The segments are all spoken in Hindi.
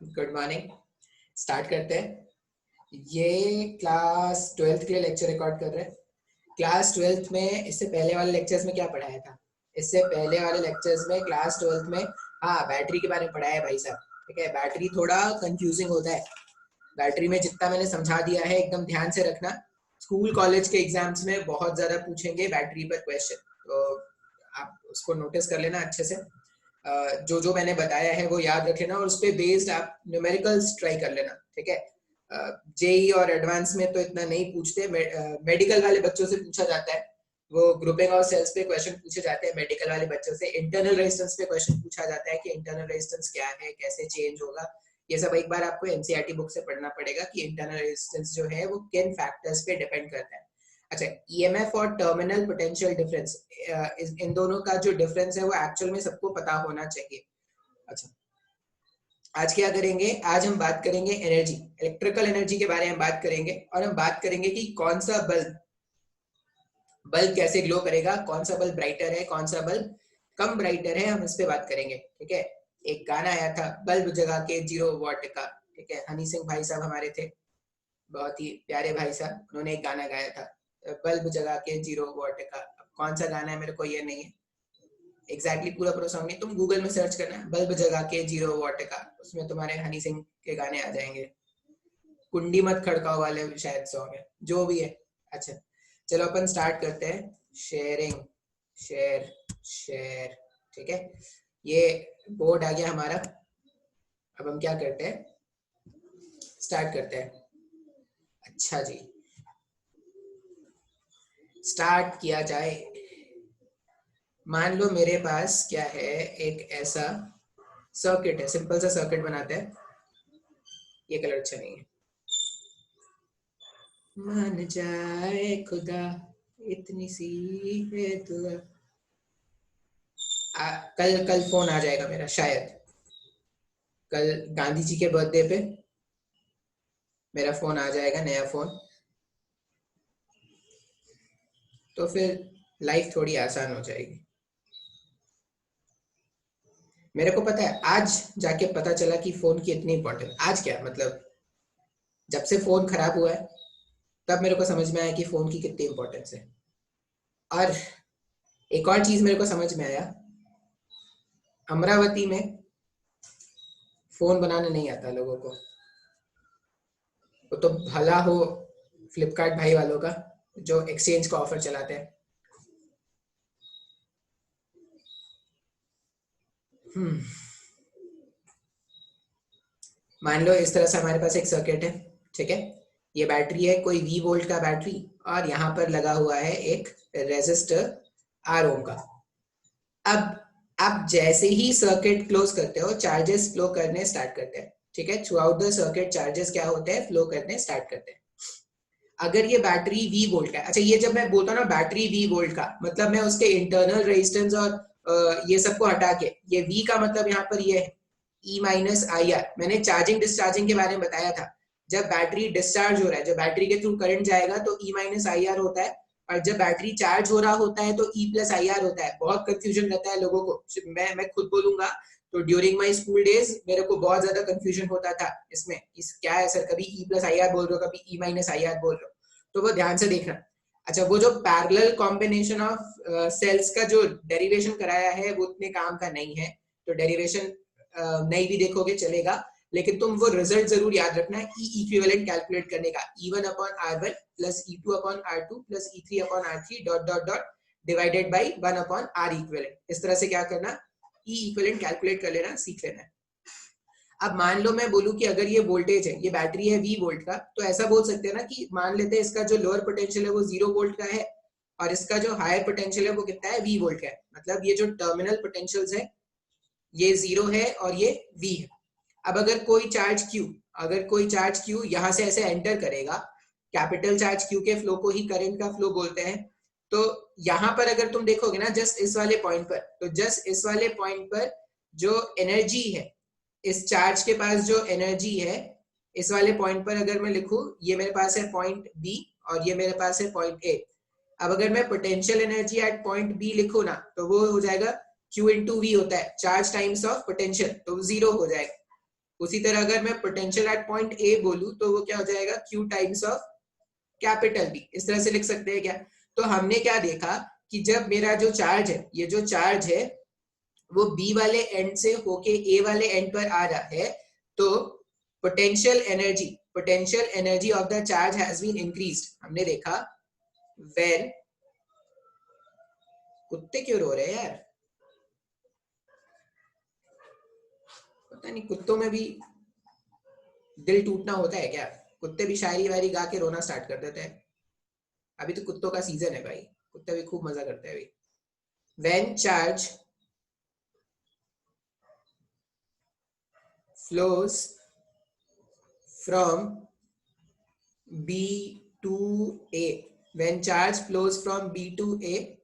Good morning. स्टार्ट करते हैं। ये क्लास 12th के लिए लेक्चर रिकॉर्ड कर रहे हैं। क्लास 12th में इससे पहले वाले लेक्चर्स में क्या पढ़ाया था? इससे पहले वाले लेक्चर्स में क्लास 12th में हाँ बैटरी के बारे में पढ़ाया है भाई साहब। ठीक है, बैटरी थोड़ा कंफ्यूजिंग होता है। बैटरी में जितना मैंने समझा दिया है एकदम ध्यान से रखना। स्कूल कॉलेज के एग्जाम्स में बहुत ज़्यादा पूछेंगे बैटरी पर क्वेश्चन, तो आप उसको नोटिस कर लेना अच्छे से। जो जो मैंने बताया है वो याद रख लेना और उस पर बेस्ड आप न्यूमेरिकल्स ट्राई कर लेना। ठीक है, जेई और एडवांस में तो इतना नहीं पूछते। मेडिकल वाले बच्चों से पूछा जाता है, वो ग्रुपिंग और सेल्स पे क्वेश्चन पूछे जाते हैं मेडिकल वाले बच्चों से। इंटरनल रेजिस्टेंस पे क्वेश्चन पूछा जाता है कि इंटरनल रेजिस्टेंस क्या है, कैसे चेंज होगा। ये सब एक बार आपको एनसीईआरटी बुक से पढ़ना पड़ेगा कि इंटरनल रेजिस्टेंस जो है वो किन फैक्टर्स पे डिपेंड करता है। अच्छा, ईएमएफ और टर्मिनल पोटेंशियल डिफरेंस, इन दोनों का जो डिफरेंस है वो एक्चुअल में सबको पता होना चाहिए। अच्छा, आज क्या करेंगे? आज हम बात करेंगे एनर्जी, इलेक्ट्रिकल एनर्जी के बारे में बात करेंगे। और हम बात करेंगे कि कौन सा बल्ब कैसे ग्लो करेगा, कौन सा बल्ब ब्राइटर है, कौन सा बल्ब कम ब्राइटर है, हम इस पे बात करेंगे। ठीक है, एक गाना आया था बल्ब जगा के 0 वॉट का। ठीक है, हनी सिंह भाई साहब हमारे थे, बहुत ही प्यारे भाई साहब, उन्होंने एक गाना गाया था बल्ब जगा के 0 वॉट का। अब कौन सा गाना है मेरे को ये नहीं है एग्जैक्टली पूरा पूरा सॉन्ग है, तुम गूगल में सर्च करना बल्ब जगा के 0 वॉट का, उसमें तुम्हारे हनी सिंह के गाने आ जाएंगे। कुंडी मत खड़काओ वाले शायद सॉन्ग है, जो भी है। अच्छा, चलो अपन स्टार्ट करते हैं। Sharing, share, share. ठीक है, ये बोर्ड आ गया हमारा। अब हम क्या करते हैं, स्टार्ट करते हैं। अच्छा जी, स्टार्ट किया जाए। मान लो मेरे पास क्या है, एक ऐसा सर्किट है, सिंपल सा सर्किट बनाते हैं। ये कलर अच्छा नहीं है। मान जाए खुदा इतनी सी है दुआ। कल कल फोन आ जाएगा मेरा शायद। कल गांधी जी के बर्थडे पे मेरा फोन आ जाएगा, नया फोन। तो फिर लाइफ थोड़ी आसान हो जाएगी। मेरे को पता है, आज जाके पता चला कि फोन की इतनी इंपॉर्टेंस। आज क्या मतलब, जब से फोन खराब हुआ है तब मेरे को समझ में आया कि फोन की कितनी इंपॉर्टेंस है। और एक और चीज मेरे को समझ में आया, अमरावती में फोन बनाने नहीं आता लोगों को। वो तो भला हो फ्लिपकार्ट भाई वालों का, जो एक्सचेंज का ऑफर चलाते हैं। हम्म, मान लो इस तरह से हमारे पास एक सर्किट है। ठीक है, ये बैटरी है, कोई V वोल्ट का बैटरी, और यहाँ पर लगा हुआ है एक रेजिस्टर R ओम का। अब आप जैसे ही सर्किट क्लोज करते हो, चार्जेस फ्लो करने स्टार्ट करते हैं। ठीक है, through out the circuit charges क्या होते हैं, फ्लो करने स्टार्ट करते हैं। अगर ये बैटरी V वोल्ट का, अच्छा ये जब मैं बोलता हूँ ना बैटरी V वोल्ट का, मतलब मैं उसके इंटरनल रेजिस्टेंस और ये सबको हटा के, ये V का मतलब यहाँ पर ये है E माइनस आई आर। मैंने चार्जिंग डिस्चार्जिंग के बारे में बताया था। जब बैटरी डिस्चार्ज हो रहा है, जब बैटरी के थ्रू करंट जाएगा तो E माइनस आई आर होता है, और जब बैटरी चार्ज हो रहा होता है तो E प्लस आई आर होता है। बहुत कंफ्यूजन रहता है लोगों को, मैं खुद बोलूंगा तो ड्यूरिंग माई स्कूल डेज मेरे को बहुत ज्यादा कंफ्यूजन होता था इसमें, इस क्या है सर, कभी E प्लस आई आर बोल रहे हो, कभी E माइनस आई आर बोल रहे हो, तो वो ध्यान से देखना। अच्छा, वो जो पैरेलल कॉम्बिनेशन ऑफ सेल्स का जो डेरिवेशन कराया है वो उतने काम का नहीं है, तो डेरिवेशन नहीं भी देखोगे चलेगा, लेकिन तुम वो रिजल्ट जरूर याद रखना है ई इक्विवेलेंट कैलकुलेट करने का। E1 upon R1 plus E2 upon R2 plus E3 upon R3 dot dot dot divided by 1 upon R equivalent. इस तरह से क्या करना, ई इक्विवेलेंट कैलकुलेट कर लेना, सीख लेना है। अब मान लो मैं बोलूं कि अगर ये वोल्टेज है, ये बैटरी है V वोल्ट का, तो ऐसा बोल सकते हैं ना कि मान लेते हैं इसका जो लोअर पोटेंशियल है वो 0 वोल्ट का है, और इसका जो हायर पोटेंशियल है वो कितना है, V वोल्ट का है। मतलब ये जो टर्मिनल पोटेंशियल्स है ये 0 है और ये V है। अब अगर कोई चार्ज Q, अगर कोई चार्ज Q यहाँ से ऐसे एंटर करेगा, कैपिटल चार्ज Q के फ्लो को ही करंट का फ्लो बोलते हैं। तो यहाँ पर अगर तुम देखोगे ना, जस्ट इस वाले पॉइंट पर, तो जस्ट इस वाले पॉइंट पर जो एनर्जी है, इस चार्ज के पास जो एनर्जी है, इस वाले पॉइंट पर अगर मैं लिखूं, ये मेरे पास है पॉइंट बी और ये मेरे पास है पॉइंट ए। अब अगर मैं potential energy at point B लिखूं ना, तो वो हो जाएगा Q इंटू वी होता है चार्ज टाइम्स ऑफ पोटेंशियल, तो 0 हो जाएगा। उसी तरह अगर मैं पोटेंशियल एट पॉइंट ए बोलूं तो वो क्या हो जाएगा, Q times of capital B। इस तरह से लिख सकते हैं क्या? तो हमने क्या देखा कि जब मेरा जो चार्ज है, ये जो चार्ज है वो B वाले एंड से होके A वाले एंड पर आ रहा है, तो potential energy of the charge has been increased. हमने देखा व्हेन, कुत्ते क्यों रो रहे हैं यार? पता नहीं कुत्तों में भी दिल टूटना होता है क्या? कुत्ते भी शायरी वायरी गा के रोना स्टार्ट कर देते हैं। अभी तो कुत्तों का सीजन है भाई, कुत्ते भी खूब मजा करते हैं अभी। When charge flows from B to A, when charge flows from B to A,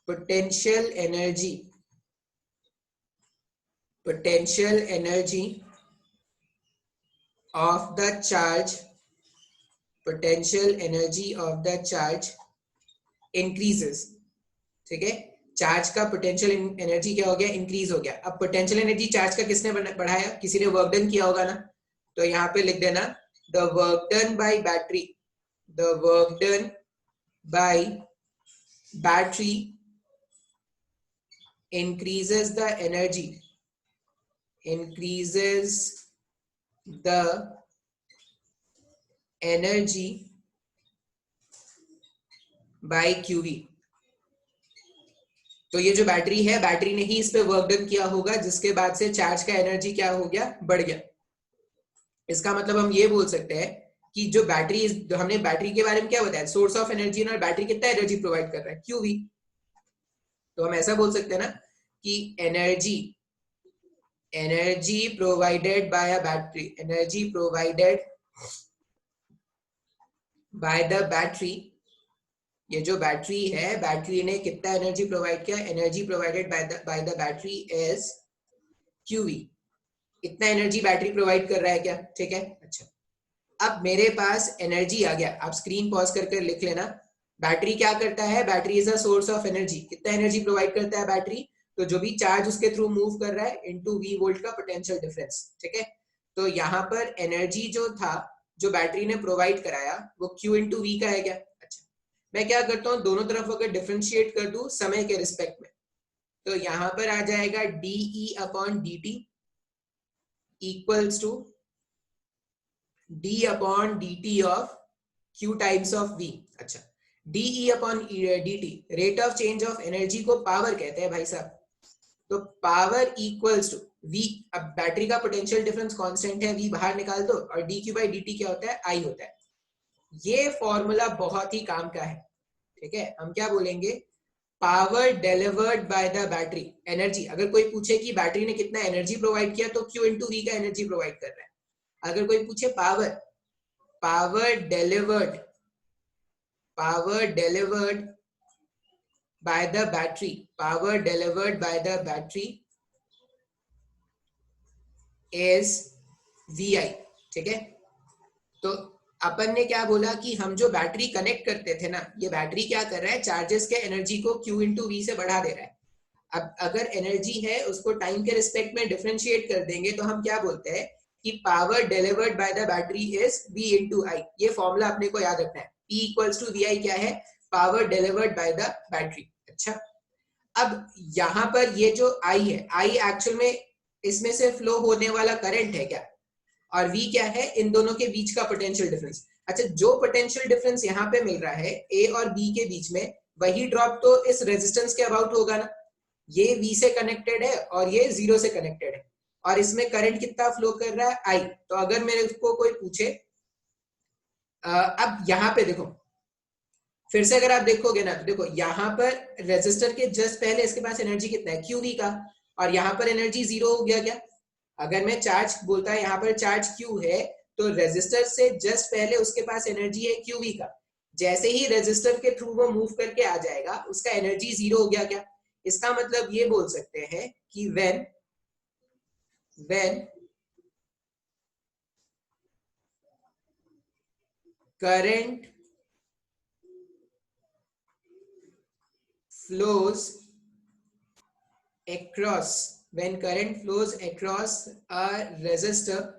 potential energy of the charge increases। ठीक है, चार्ज का पोटेंशियल एनर्जी क्या हो गया, इंक्रीज हो गया। अब पोटेंशियल एनर्जी चार्ज का किसने बढ़ाया, किसी ने वर्क डन किया होगा ना। तो यहाँ पे लिख देना the work done by battery, the work done by battery increases the energy by QV। तो ये जो बैटरी है, बैटरी ने ही इस पे वर्क डन किया होगा, जिसके बाद से चार्ज का एनर्जी क्या हो गया, बढ़ गया। इसका मतलब हम ये बोल सकते हैं कि जो बैटरी, हमने बैटरी के बारे में क्या बताया, सोर्स ऑफ एनर्जी, और बैटरी कितना एनर्जी प्रोवाइड कर रहा है, QV। तो हम ऐसा बोल सकते हैं ना कि energy provided by a battery, energy provided by the battery, ये जो बैटरी है, बैटरी ने कितना एनर्जी प्रोवाइड किया, energy provided by the battery is QV। इतना एनर्जी बैटरी प्रोवाइड कर रहा है क्या, ठीक है। अच्छा, अब मेरे पास एनर्जी आ गया, आप स्क्रीन पॉज करके लिख लेना। बैटरी क्या करता है, battery is a source of energy. कितना एनर्जी प्रोवाइड करता है बैटरी, तो जो भी चार्ज उसके थ्रू मूव कर रहा है इनटू V वोल्ट का पोटेंशियल डिफरेंस, ठीक है। तो यहाँ पर एनर्जी जो था, जो बैटरी ने प्रोवाइड कराया, वो Q इंटू V का है क्या। अच्छा, मैं क्या करता हूँ, दोनों तरफ अगर डिफरेंशिएट कर दूं समय के रिस्पेक्ट में, तो यहाँ पर आ जाएगा DE upon DT equals to D upon DT ऑफ Q टाइम्स ऑफ V। अच्छा, DE upon DT rate of change of energy को पावर कहते हैं भाई साहब। तो पावर इक्वल्स टू V, अब बैटरी का पोटेंशियल डिफरेंस कांस्टेंट है, V बाहर निकाल दो, और dQ बाई dt क्या होता है, I होता है। ये फॉर्मूला बहुत ही काम का है, ठीक है। हम क्या बोलेंगे, power delivered by the battery, energy. अगर कोई पूछे कि बैटरी ने कितना एनर्जी प्रोवाइड किया, तो Q इंटू V का एनर्जी प्रोवाइड कर रहा है। अगर कोई पूछे power delivered by the battery, power delivered by the battery is VI, ठीक है। तो अपन ने क्या बोला कि हम जो बैटरी कनेक्ट करते थे ना, ये बैटरी क्या कर रहा है, चार्जेस के एनर्जी को Q इंटू V से बढ़ा दे रहा है। अब अगर एनर्जी है, उसको टाइम के रिस्पेक्ट में डिफरेंशिएट कर देंगे, तो हम क्या बोलते हैं कि power delivered by the battery is V into I। ये फॉर्मूला अपने को याद रखना है। P इक्वल्स टू VI क्या है, power delivered by the battery. अच्छा, अब यहाँ पर ये जो I है, I एक्चुअल में इसमें से फ्लो होने वाला करंट है क्या, और V क्या है, इन दोनों के बीच का पोटेंशियल डिफरेंस। अच्छा, जो पोटेंशियल डिफरेंस यहाँ पे मिल रहा है A और B के बीच में, वही ड्रॉप तो इस रेजिस्टेंस के अबाउट होगा ना। ये V से कनेक्टेड है और ये 0 से कनेक्टेड है, और इसमें करंट कितना फ्लो कर रहा है, I। तो अगर मेरे को कोई पूछे, अब यहाँ पे देखो, फिर से अगर आप देखोगे ना, तो देखो यहाँ पर रेजिस्टर के जस्ट पहले इसके पास एनर्जी कितना है, QV का, और यहाँ पर एनर्जी 0 हो गया क्या। अगर मैं चार्ज बोलता है, यहाँ पर चार्ज Q है, तो रेजिस्टर से जस्ट पहले उसके पास एनर्जी है QV का। जैसे ही रेजिस्टर के थ्रू वो मूव करके आ जाएगा, उसका एनर्जी 0 हो गया क्या। इसका मतलब ये बोल सकते हैं कि when current flows across when current flows across a resistor,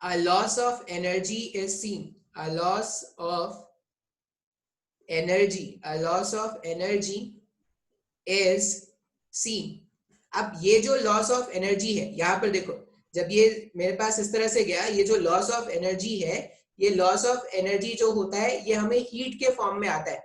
a loss of energy is seen. A loss of energy is seen. अब ये जो लॉस ऑफ एनर्जी है, यहाँ पर देखो, जब ये मेरे पास इस तरह से गया, ये जो लॉस ऑफ एनर्जी है, ये लॉस ऑफ एनर्जी जो होता है ये हमें हीट के फॉर्म में आता है।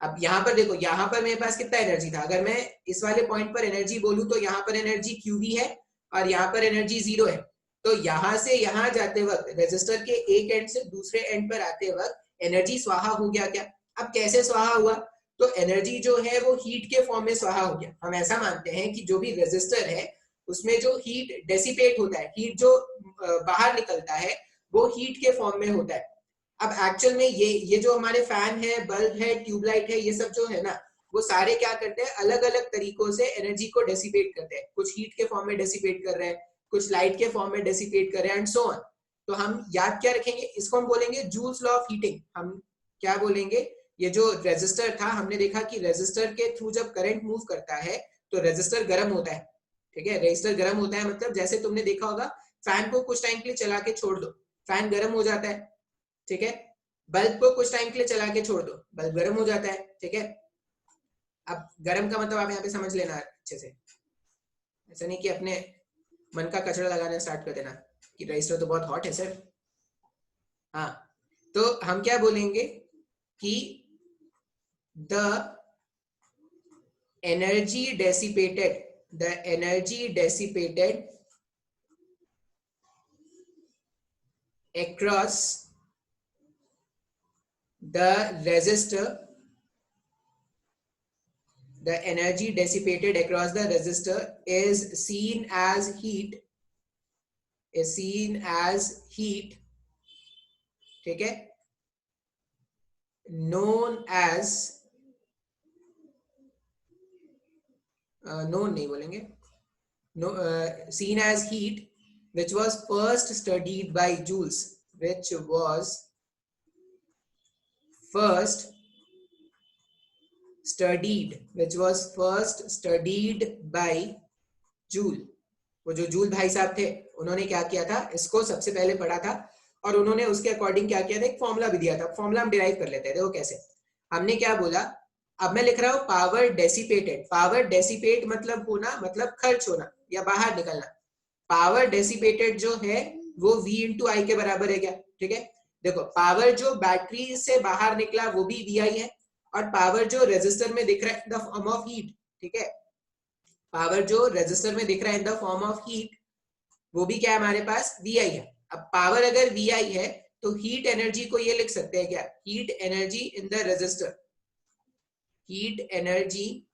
अब यहाँ पर देखो, यहाँ पर मेरे पास कितना एनर्जी था, अगर मैं इस वाले पॉइंट पर एनर्जी बोलूं तो यहाँ पर एनर्जी QV है और यहाँ पर एनर्जी 0 है। तो यहाँ से यहाँ जाते वक्त, रेजिस्टर के एक एंड से दूसरे एंड पर आते वक्त एनर्जी स्वाहा हो गया क्या? अब कैसे स्वाहा हुआ? तो एनर्जी जो है वो हीट के फॉर्म में स्वाहा हो गया। हम ऐसा मानते हैं कि जो भी रेजिस्टर है उसमें जो हीट डेसिपेट होता है, हीट जो बाहर निकलता है, वो हीट के फॉर्म में होता है। अब एक्चुअल में ये जो हमारे फैन है, बल्ब है, ट्यूबलाइट है, ये सब जो है ना, वो सारे क्या करते हैं, अलग अलग तरीकों से एनर्जी को डेसिपेट करते हैं। कुछ हीट के फॉर्म में डेसिपेट कर रहे हैं, कुछ लाइट के फॉर्म में डेसिपेट कर रहे हैं, एंड सो ऑन। तो हम याद क्या रखेंगे, इसको हम बोलेंगे जूल्स लॉ ऑफ हीटिंग। हम क्या बोलेंगे, ये जो रेजिस्टर था, हमने देखा कि रेजिस्टर के थ्रू जब करंट मूव करता है तो रेजिस्टर गर्म होता है। ठीक है, रेजिस्टर गर्म होता है, मतलब जैसे तुमने देखा होगा, फैन को कुछ टाइम के लिए चला के छोड़ दो, फैन गर्म हो जाता है। ठीक है, बल्ब को कुछ टाइम के लिए चला के छोड़ दो, बल्ब गर्म हो जाता है। ठीक है, अब गर्म का मतलब आप यहाँ पे समझ लेना अच्छे से, ऐसा नहीं कि अपने मन का कचरा लगाना स्टार्ट कर देना कि रजिस्टर तो बहुत हॉट है सर। हाँ, तो हम क्या बोलेंगे कि the energy dissipated across the resistor, the energy dissipated across the resistor is seen as heat, ठीक है, known as known नहीं बोलेंगे, seen as heat, which was first studied by Joules, by joule. वो जो जूल भाई साहब थे, उन्होंने क्या किया था, इसको सबसे पहले पढ़ा था और उन्होंने उसके अकॉर्डिंग क्या किया था, एक फॉर्मूला भी दिया था। फॉर्मूला हम डिराइव कर लेते हैं, देखो कैसे। हमने क्या बोला, अब मैं लिख रहा हूं पावर डेसिपेटेड। पावर डेसिपेट मतलब होना, मतलब खर्च होना या बाहर निकलना। पावर डेसिपेटेड जो है वो V इंटू आई के बराबर है क्या? ठीक है, देखो पावर जो बैटरी से बाहर निकला वो भी VI है, और पावर जो रेजिस्टर में दिख रहा है in the form of heat, ठीक है, पावर जो रेजिस्टर में दिख रहा है in the form of heat, वो भी क्या है हमारे पास, VI है। अब पावर अगर VI है तो हीट एनर्जी को ये लिख सकते हैं क्या, heat energy in the resistor, heat energy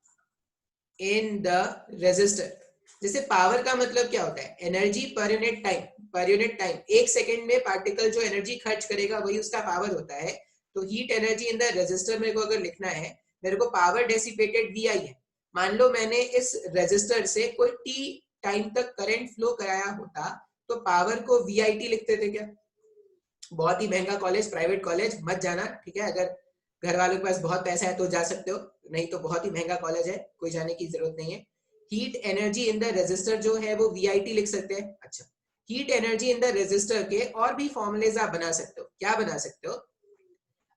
in the resistor. जैसे पावर का मतलब क्या होता है, energy per unit time, per unit time, एक सेकंड में पार्टिकल जो एनर्जी खर्च करेगा वही उसका पावर होता है। तो heat energy in the resistor मेरे को अगर लिखना है, मेरे को पावर डेसिपेटेड VI है। मान लो मैंने इस रेजिस्टर से कोई T टाइम तक करंट फ्लो कराया होता तो पावर को VIT लिखते थे क्या? बहुत ही महंगा कॉलेज, प्राइवेट कॉलेज मत जाना, ठीक है, अगर घर वालों के पास बहुत पैसा है तो जा सकते हो, नहीं तो बहुत ही महंगा कॉलेज है, कोई जाने की जरूरत नहीं है। Heat energy in the resistor जो है वो VIT लिख सकते हैं। अच्छा, heat energy in the resistor के और भी फॉर्मूलेज आप बना सकते हो। क्या बना सकते हो,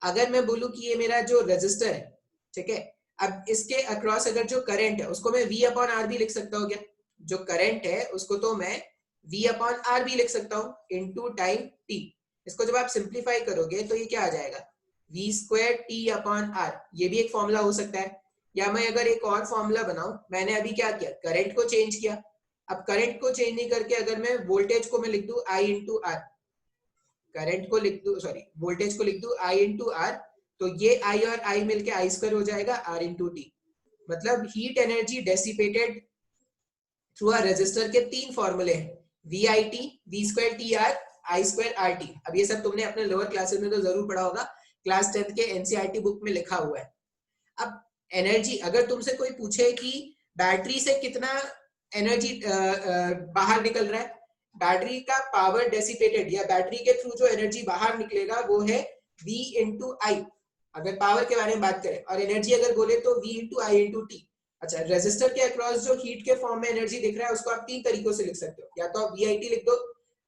अगर मैं बोलूं कि ये मेरा जो रेजिस्टर है, ठीक है, अब इसके अक्रॉस अगर जो करंट है उसको मैं V अपॉन R भी लिख सकता हूँ क्या? जो करंट है उसको तो मैं V अपॉन R भी लिख सकता हूँ इनटू टाइम T। इसको जब आप सिंप्लीफाई करोगे तो ये क्या आ जाएगा, V square T upon R, ये भी एक फॉर्मूला हो सकता है। या मैं अगर एक और फॉर्मूला बनाऊं, मैंने अभी क्या किया, करंट को चेंज किया। अब करंट को चेंज नहीं करके अगर मैं वोल्टेज को मैं लिख दूं I इंटू R, करंट को लिख दूं, सॉरी वोल्टेज को लिख दूं I इंटू R, तो ये I और I मिलके I स्क्वायर हो जाएगा R इंटू T। मतलब heat energy dissipated through a resistor के तीन फॉर्मूले हैं, VIT, V square TR, I square RT। अब ये सब तुमने अपने लोअर क्लासेस में तो जरूर पढ़ा होगा, क्लास 10 के NCERT बुक में लिखा हुआ है। अब एनर्जी, अगर तुमसे कोई पूछे कि बैटरी से कितना एनर्जी बाहर निकल रहा है, बैटरी का पावर डेसिपेटेड या बैटरी के थ्रू जो एनर्जी बाहर निकलेगा वो है V इंटू आई, अगर पावर के बारे में बात करें, और एनर्जी अगर बोले तो V इंटू आई इंटू टी। अच्छा, रेजिस्टर के अक्रॉस जो हीट के फॉर्म में एनर्जी दिख रहा है उसको आप तीन तरीकों से लिख सकते हो, या तो आप वीआईटी लिख दो,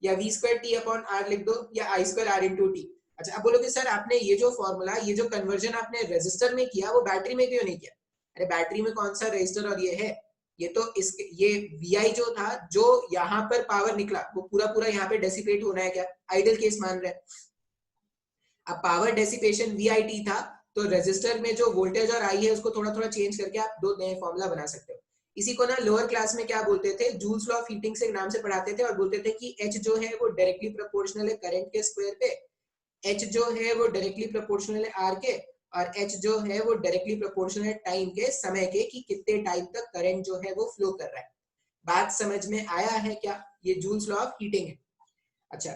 या V square T upon R लिख दो, या I square R into T. अच्छा, अब बोलोगे सर आपने ये जो फॉर्मूला, ये जो कन्वर्जन आपने रेजिस्टर में किया वो बैटरी में क्यों नहीं किया? अरे बैटरी में कौन सा रेजिस्टर और ये है, ये तो इस ये वी जो था, जो यहाँ पर पावर निकला वो पूरा पूरा यहाँ पे डेसिपेट होना है क्या? आइडल केस मान रहे हैं। अब पावर डेसिपेशन वी था, तो रेजिस्टर में जो वोल्टेज और आई है उसको थोड़ा थोड़ा चेंज करके आप दो नए फॉर्मूला बना सकते हो। इसी को ना लोअर क्लास में क्या बोलते थे, जूल्स लॉ ऑफ हीटिंग से नाम से पढ़ाते थे, और बोलते थे कि एच जो है वो डायरेक्टली प्रोपोर्शनल है करंट के स्क्वायर पे, एच जो है वो डायरेक्टली प्रोपोर्शनल है आर के, और एच जो है वो डायरेक्टली प्रोपोर्शनल है टाइम के, समय के, कि कितने टाइम तक करंट जो है वो फ्लो कर रहा है। बात समझ में आया है क्या? ये जूल्स लॉ ऑफ हीटिंग है। अच्छा,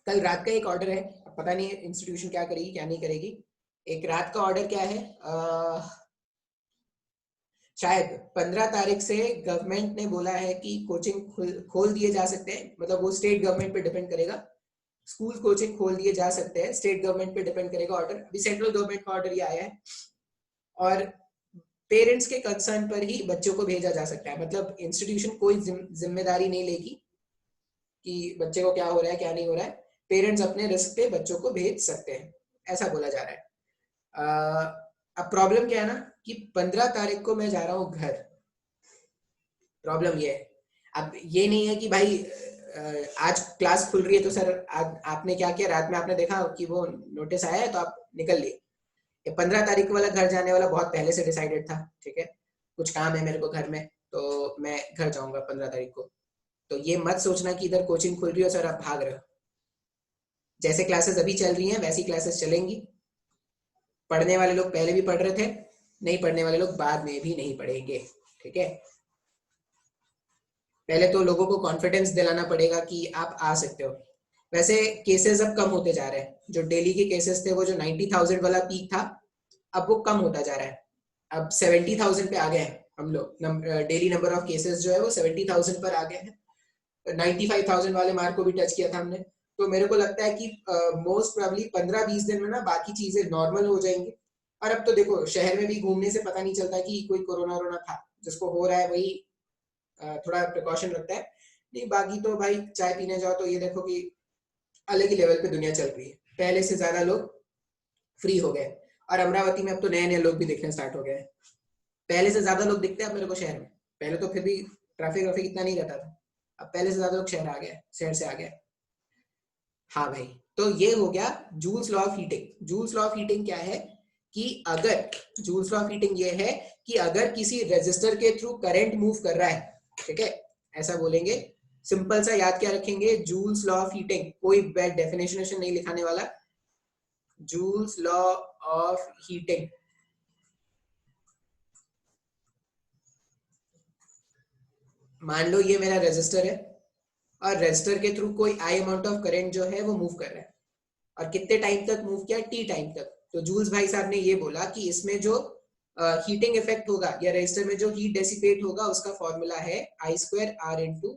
कल रात का एक ऑर्डर है, पता नहीं इंस्टीट्यूशन क्या करेगी क्या नहीं करेगी। एक रात का ऑर्डर क्या है, शायद 15 तारीख से गवर्नमेंट ने बोला है कि कोचिंग खोल दिए जा सकते हैं, मतलब वो स्टेट गवर्नमेंट पे डिपेंड करेगा। स्कूल कोचिंग खोल दिए जा सकते हैं, स्टेट गवर्नमेंट पे डिपेंड करेगा ऑर्डर। अभी सेंट्रल गवर्नमेंट का ऑर्डर ये आया है, और पेरेंट्स के कंसर्न पर ही बच्चों को भेजा जा सकता है। मतलब इंस्टीट्यूशन कोई जिम्मेदारी नहीं लेगी कि बच्चे को क्या हो रहा है क्या नहीं हो रहा है, पेरेंट्स अपने रिस्क पे बच्चों को भेज सकते हैं, ऐसा बोला जा रहा है। अब प्रॉब्लम क्या है ना, कि 15 तारीख को मैं जा रहा हूँ घर। प्रॉब्लम ये है, अब ये नहीं है कि भाई आज क्लास खुल रही है तो सर आपने क्या किया, रात में आपने देखा कि वो नोटिस आया है तो आप निकल लिए। ये 15 तारीख वाला घर जाने वाला बहुत पहले से डिसाइडेड था, ठीक है, कुछ काम है मेरे को घर में तो मैं घर जाऊंगा 15 तारीख को। तो ये मत सोचना कि इधर कोचिंग खुल रही है सर आप भाग रहे हो। जैसे क्लासेस अभी चल रही हैं वैसी क्लासेस चलेंगी। पढ़ने वाले लोग पहले भी पढ़ रहे थे, नहीं पढ़ने वाले लोग बाद में भी नहीं पढ़ेंगे, ठीक है। पहले तो लोगों को कॉन्फिडेंस दिलाना पड़ेगा कि आप आ सकते हो। वैसे केसेस अब कम होते जा रहे हैं, जो डेली के केसेस थे वो जो 90,000 वाला पीक था अब वो कम होता जा रहा है। अब 70,000 पे आ गए हैं हम लोग, डेली नंबर ऑफ केसेस जो है वो 70,000 पर आ गए हैं। 95,000 वाले मार्क को भी टच किया था हमने। तो मेरे को लगता है कि मोस्ट प्रोबेबली 15-20 दिन में ना बाकी चीजें नॉर्मल हो जाएंगी। और अब तो देखो शहर में भी घूमने से पता नहीं चलता कि कोई कोरोना वोरोना था, जिसको हो रहा है वही थोड़ा प्रिकॉशन रखता है। नहीं बाकी तो भाई चाय पीने जाओ तो ये देखो कि अलग ही लेवल पे दुनिया चल रही है, पहले से ज्यादा लोग फ्री हो गए। और अमरावती में अब तो नए नए लोग भी दिखने स्टार्ट हो गए हैं, पहले से ज्यादा लोग दिखते हैं अब मेरे को शहर में। पहले तो फिर भी ट्रैफिक व्रैफिक इतना नहीं रहता था, अब पहले से ज्यादा लोग शहर आ गए, शहर से आ गए। हाँ भाई, तो ये हो गया joules law of heating. Joules law of heating क्या है कि अगर जूल्स लॉ ऑफ हीटिंग ये है कि अगर किसी रेजिस्टर के थ्रू करंट मूव कर रहा है, ठीक है, ऐसा बोलेंगे। सिंपल सा याद क्या रखेंगे, जूल्स लॉ ऑफ हीटिंग, कोई डेफिनेशन नहीं लिखाने वाला। जूल्स लॉ ऑफ हीटिंग, मान लो ये मेरा रेजिस्टर है और रेजिस्टर के थ्रू कोई आई अमाउंट ऑफ करंट जो है वो मूव कर रहा है, और कितने टाइम तक मूव किया, टी टाइम तक। तो जूल्स भाई साहब ने ये बोला कि इसमें जो हीटिंग इफेक्ट होगा या रेजिस्टर में जो हीट डेसिपेट होगा उसका फॉर्मूला है आई स्क्वायर आर इंटू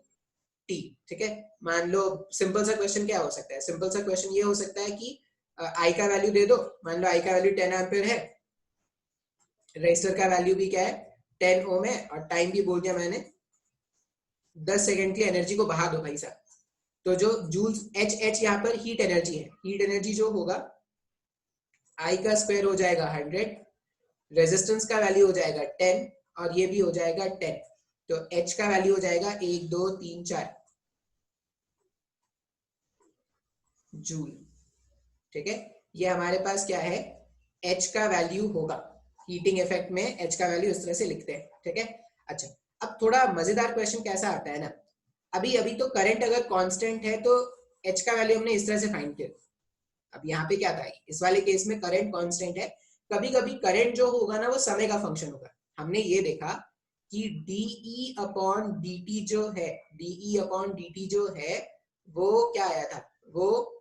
टी, ठीक है। मान लो सिंपल सा क्वेश्चन क्या हो सकता है, सिंपल सा क्वेश्चन ये हो सकता है कि आई का वैल्यू दे दो, मान लो आई का वैल्यू 10 एम्पियर है, रेजिस्टर का वैल्यू भी क्या है 10 ओम है, और टाइम भी बोल दिया मैंने 10 सेकंड की एनर्जी को बहा दो भाई साहब। तो जो जूल्स एच यहाँ पर हीट एनर्जी है, हीट एनर्जी जो होगा आई का स्क्वायर हो जाएगा 100, रेजिस्टेंस का वैल्यू हो जाएगा 10, और ये भी हो जाएगा 10। तो एच का वैल्यू हो जाएगा 1 2 3 4 जूल, ठीक है। ये हमारे पास क्या है, एच का वैल्यू होगा। हीटिंग इफेक्ट में एच का वैल्यू इस तरह से लिखते हैं, ठीक है। अच्छा, अब थोड़ा मजेदार क्वेश्चन कैसा आता है ना, अभी अभी तो करंट अगर कांस्टेंट है तो एच का वैल्यू हमने इस तरह से फाइंड किया। अब यहाँ पे क्या था, इस वाले केस में करंट कांस्टेंट है, कभी कभी करंट जो होगा ना वो समय का फंक्शन होगा। हमने ये देखा कि डीई अपॉन dt जो है, डीई अपॉन dt जो है वो क्या आया था, वो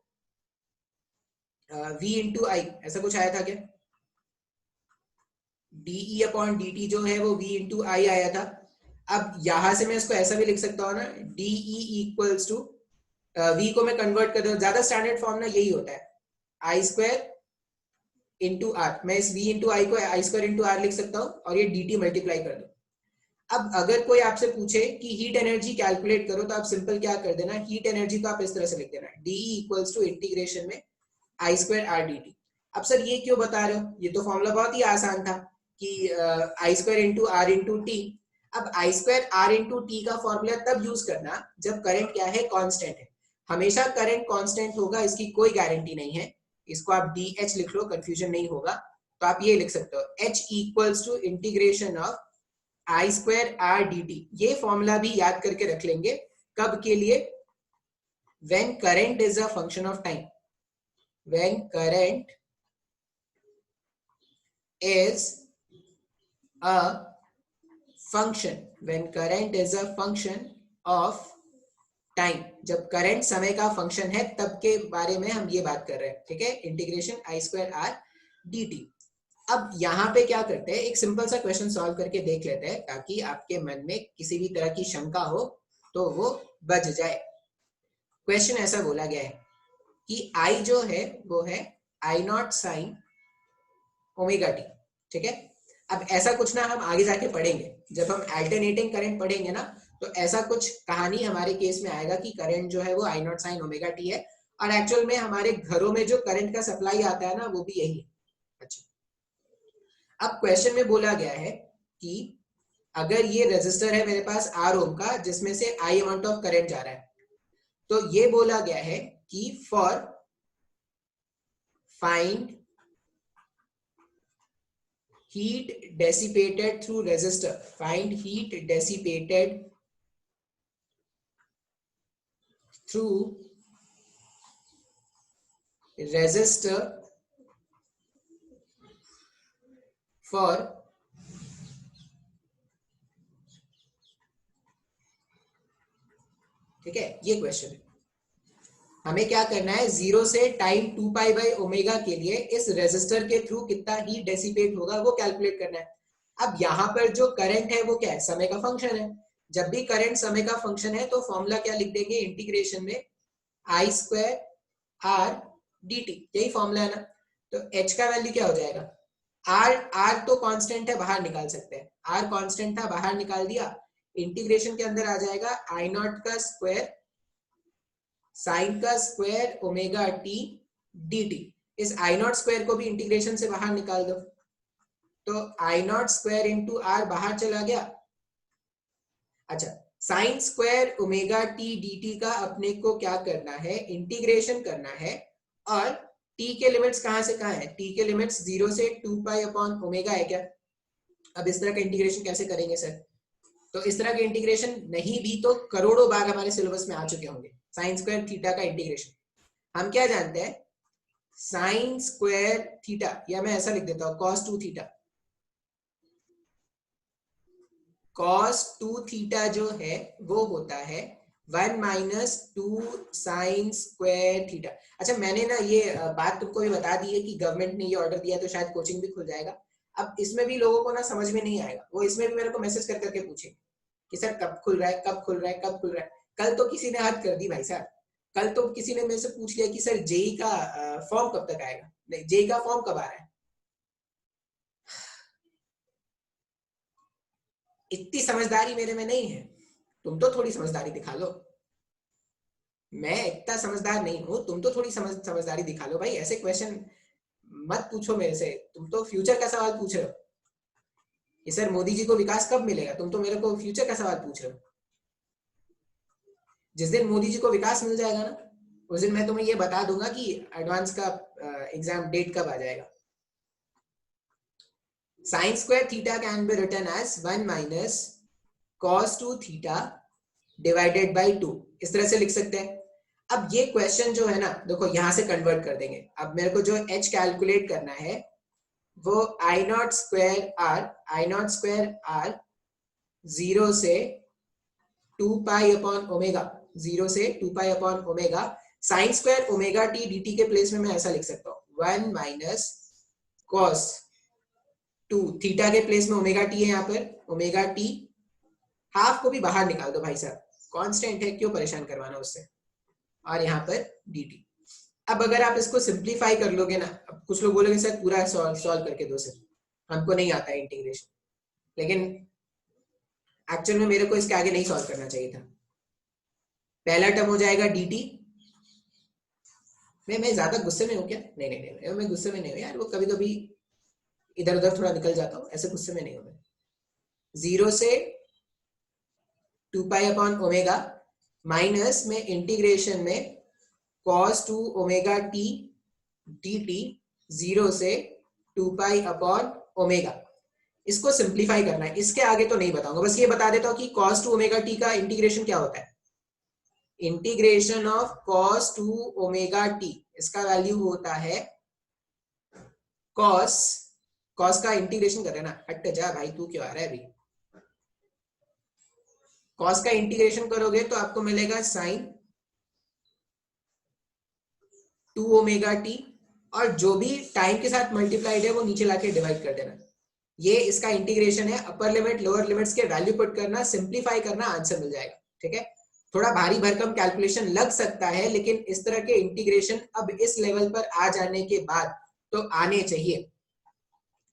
v इंटू आई, ऐसा कुछ आया था क्या? डीई अपॉन dt जो है वो v इंटू आई आया था। अब यहां से मैं इसको ऐसा भी लिख सकता हूँ ना, डीई इक्वल्स टू v को मैं कन्वर्ट कर दूं, ज्यादा स्टैंडर्ड फॉर्म ना यही होता है, आई स्क्वायर इंटू आर, मैं इस v इंटू आई को आई स्क्वायर इंटू आर लिख सकता हूँ और ये dt मल्टीप्लाई कर दो। अब अगर कोई आपसे पूछे कि हीट एनर्जी कैलकुलेट करो तो आप सिंपल क्या कर देना, हीट एनर्जी को आप इस तरह से लिख देना, dE इक्वल्स टू इंटीग्रेशन में आई स्क्वायर आर dt। अब सर ये क्यों बता रहे हो, ये तो फॉर्मूला बहुत ही आसान था कि I square into R into T. अब I square R into T का फॉर्मूला तब यूज करना जब करंट क्या है, कांस्टेंट है। हमेशा करंट कांस्टेंट होगा इसकी कोई गारंटी नहीं है, इसको आप डी एच लिख लो, कंफ्यूजन नहीं होगा। तो आप ये लिख सकते हो H equals to integration of I square R D T. ये फॉर्मूला भी याद करके रख लेंगे, कब के लिए, when current is a function of time, when current is a function, when current is a function of time, जब करंट समय का फंक्शन है तब के बारे में हम ये बात कर रहे हैं, ठीक है, इंटीग्रेशन आई स्क्वायर आर डी टी। अब यहाँ पे क्या करते हैं, एक सिंपल सा क्वेश्चन सॉल्व करके देख लेते हैं ताकि आपके मन में किसी भी तरह की शंका हो तो वो बच जाए। क्वेश्चन ऐसा बोला गया है कि आई जो है वो है आई नॉट साइन ओमेगा टी, ठीक है। अब ऐसा कुछ ना हम आगे जाके पढ़ेंगे, जब हम अल्टरनेटिंग करंट पढ़ेंगे ना तो ऐसा कुछ कहानी हमारे केस में आएगा कि करंट जो है वो आई नॉट साइन ओमेगा टी है, और एक्चुअल में हमारे घरों में जो करंट का सप्लाई आता है ना वो भी यही है। अच्छा, अब क्वेश्चन में बोला गया है कि अगर ये रेजिस्टर है मेरे पास आर ओम का जिसमें से आई अमाउंट ऑफ करंट जा रहा है, तो ये बोला गया है कि for find heat dissipated through resistor, find heat dissipated through resistor for ठीक है, ये क्वेश्चन है। हमें क्या करना है, जीरो से टाइम 2 पाई बाई ओमेगा के लिए इस रेजिस्टर के थ्रू कितना हीट डेसिपेट होगा वो कैलकुलेट करना है। अब यहाँ पर जो करंट है वो क्या है, समय का फंक्शन है। जब भी करंट समय का फंक्शन है तो फॉर्मूला क्या लिख देंगे, इंटीग्रेशन में आई स्क्वायर आर डी टी, यही फॉर्मूला है ना। तो एच का वैल्यू क्या हो जाएगा, आर तो कांस्टेंट है, बाहर निकाल सकते हैं, आर कांस्टेंट था बाहर निकाल दिया, इंटीग्रेशन के अंदर आ जाएगा आई नॉट का स्क्वायर साइन का square omega T D T. इस आई नॉट स्क्वायर को भी इंटीग्रेशन से बाहर निकाल दो, तो आई नॉट स्क्वायर इंटू आर बाहर चला गया। अच्छा, sine square omega T D T का अपने को क्या करना है, इंटीग्रेशन करना है, और टी के लिमिट्स कहां से कहां है, टी के लिमिट्स 0 से 2 पाई अपॉन ओमेगा है क्या। अब इस तरह का इंटीग्रेशन कैसे करेंगे सर, तो इस तरह के इंटीग्रेशन नहीं भी तो करोड़ों बार हमारे सिलेबस में आ चुके होंगे। साइन स्क्वायर थीटा का इंटीग्रेशन हम क्या जानते हैं, साइन स्क्वायर थीटा, या मैं ऐसा लिख देता हूं कॉस 2 थीटा, कॉस 2 थीटा जो है वो होता है 1 माइनस 2 साइन स्क्वायर थीटा। अच्छा, मैंने ना ये बात तुमको भी बता दी है कि गवर्नमेंट ने ये ऑर्डर दिया तो शायद कोचिंग भी खुल जाएगा। अब इसमें भी लोगों को ना समझ में नहीं आएगा, वो इसमें भी मेरे को मैसेज कर करके पूछे कि सर कब खुल रहा है, कब खुल रहा है, कब खुल रहा है। कल तो किसी ने हद कर दी भाई साहब, कल तो किसी ने मेरे से पूछ लिया कि सर जेई का फॉर्म कब तक आएगा, नहीं जेई का फॉर्म कब आ रहा है। इतनी समझदारी मेरे में नहीं है, तुम तो थोड़ी समझदारी दिखा लो। मैं इतना समझदार नहीं हूं, तुम तो थोड़ी समझदारी दिखा लो भाई। ऐसे क्वेश्चन मत पूछो मेरे से, तुम तो फ्यूचर का सवाल पूछ रहे हो कि सर मोदी जी को विकास कब मिलेगा, तुम तो मेरे को फ्यूचर का सवाल पूछ रहे हो। जिस दिन मोदी जी को विकास मिल जाएगा ना उस दिन मैं तुम्हें ये बता दूंगा कि एडवांस का एग्जाम डेट कब आ जाएगा। Sine square theta can be written as 1 minus cos 2 theta divided by 2, इस तरह से लिख सकते हैं। अब ये क्वेश्चन जो है ना देखो यहां से कन्वर्ट कर देंगे। अब मेरे को जो h कैलकुलेट करना है वो आई नॉट स्क्वायर आर 0 से 2 पाई अपॉन ओमेगा, 0 से 2 pi upon omega sine square omega T D T के प्लेस में मैं ऐसा लिख सकता हूँ 1 माइनस कॉस 2 थीटा के प्लेस में ओमेगा टी है, यहाँ पर ओमेगा टी, हाफ को भी बाहर निकाल दो भाई साहब, कांस्टेंट है क्यों परेशान करवाना उससे, और यहाँ पर dt। अब अगर आप इसको सिंप्लीफाई कर लोगे ना, अब कुछ लोग बोलोगे सर पूरा सॉल्व करके दो सर, हमको नहीं आता है इंटीग्रेशन, लेकिन एक्चुअल में मेरे को इसके आगे नहीं सॉल्व करना चाहिए था। पहला टर्म हो जाएगा dt, मैं ज्यादा गुस्से में हूँ क्या? नहीं नहीं नहीं, मैं गुस्से में नहीं हूँ यार, वो कभी कभी इधर उधर थोड़ा निकल जाता हूँ, ऐसे गुस्से में नहीं हूँ मैं। 0 से 2 पाई अपॉन ओमेगा माइनस में इंटीग्रेशन में cos 2 ओमेगा t dt 0 से 2 पाई अपॉन ओमेगा। इसको सिंप्लीफाई करना है, इसके आगे तो नहीं बताऊंगा, बस ये बता देता हूं कि cos 2 ओमेगा t का इंटीग्रेशन क्या होता है। Integration of cos 2 omega t, इसका वैल्यू होता है cos का इंटीग्रेशन कर रहे हैं ना, हट जा भाई, तू क्यों आ रहा है अभी। cos का इंटीग्रेशन करोगे तो आपको मिलेगा sin 2 ओमेगा टी, और जो भी टाइम के साथ मल्टीप्लाइड है वो नीचे लाके डिवाइड कर देना। ये इसका इंटीग्रेशन है, अपर लिमिट लोअर लिमिट्स के वैल्यू पुट करना, सिंप्लीफाई करना, आंसर मिल जाएगा। ठीक है, थोड़ा भारी भरकम कैलकुलेशन लग सकता है, लेकिन इस तरह के इंटीग्रेशन अब इस लेवल पर आ जाने के बाद तो आने चाहिए।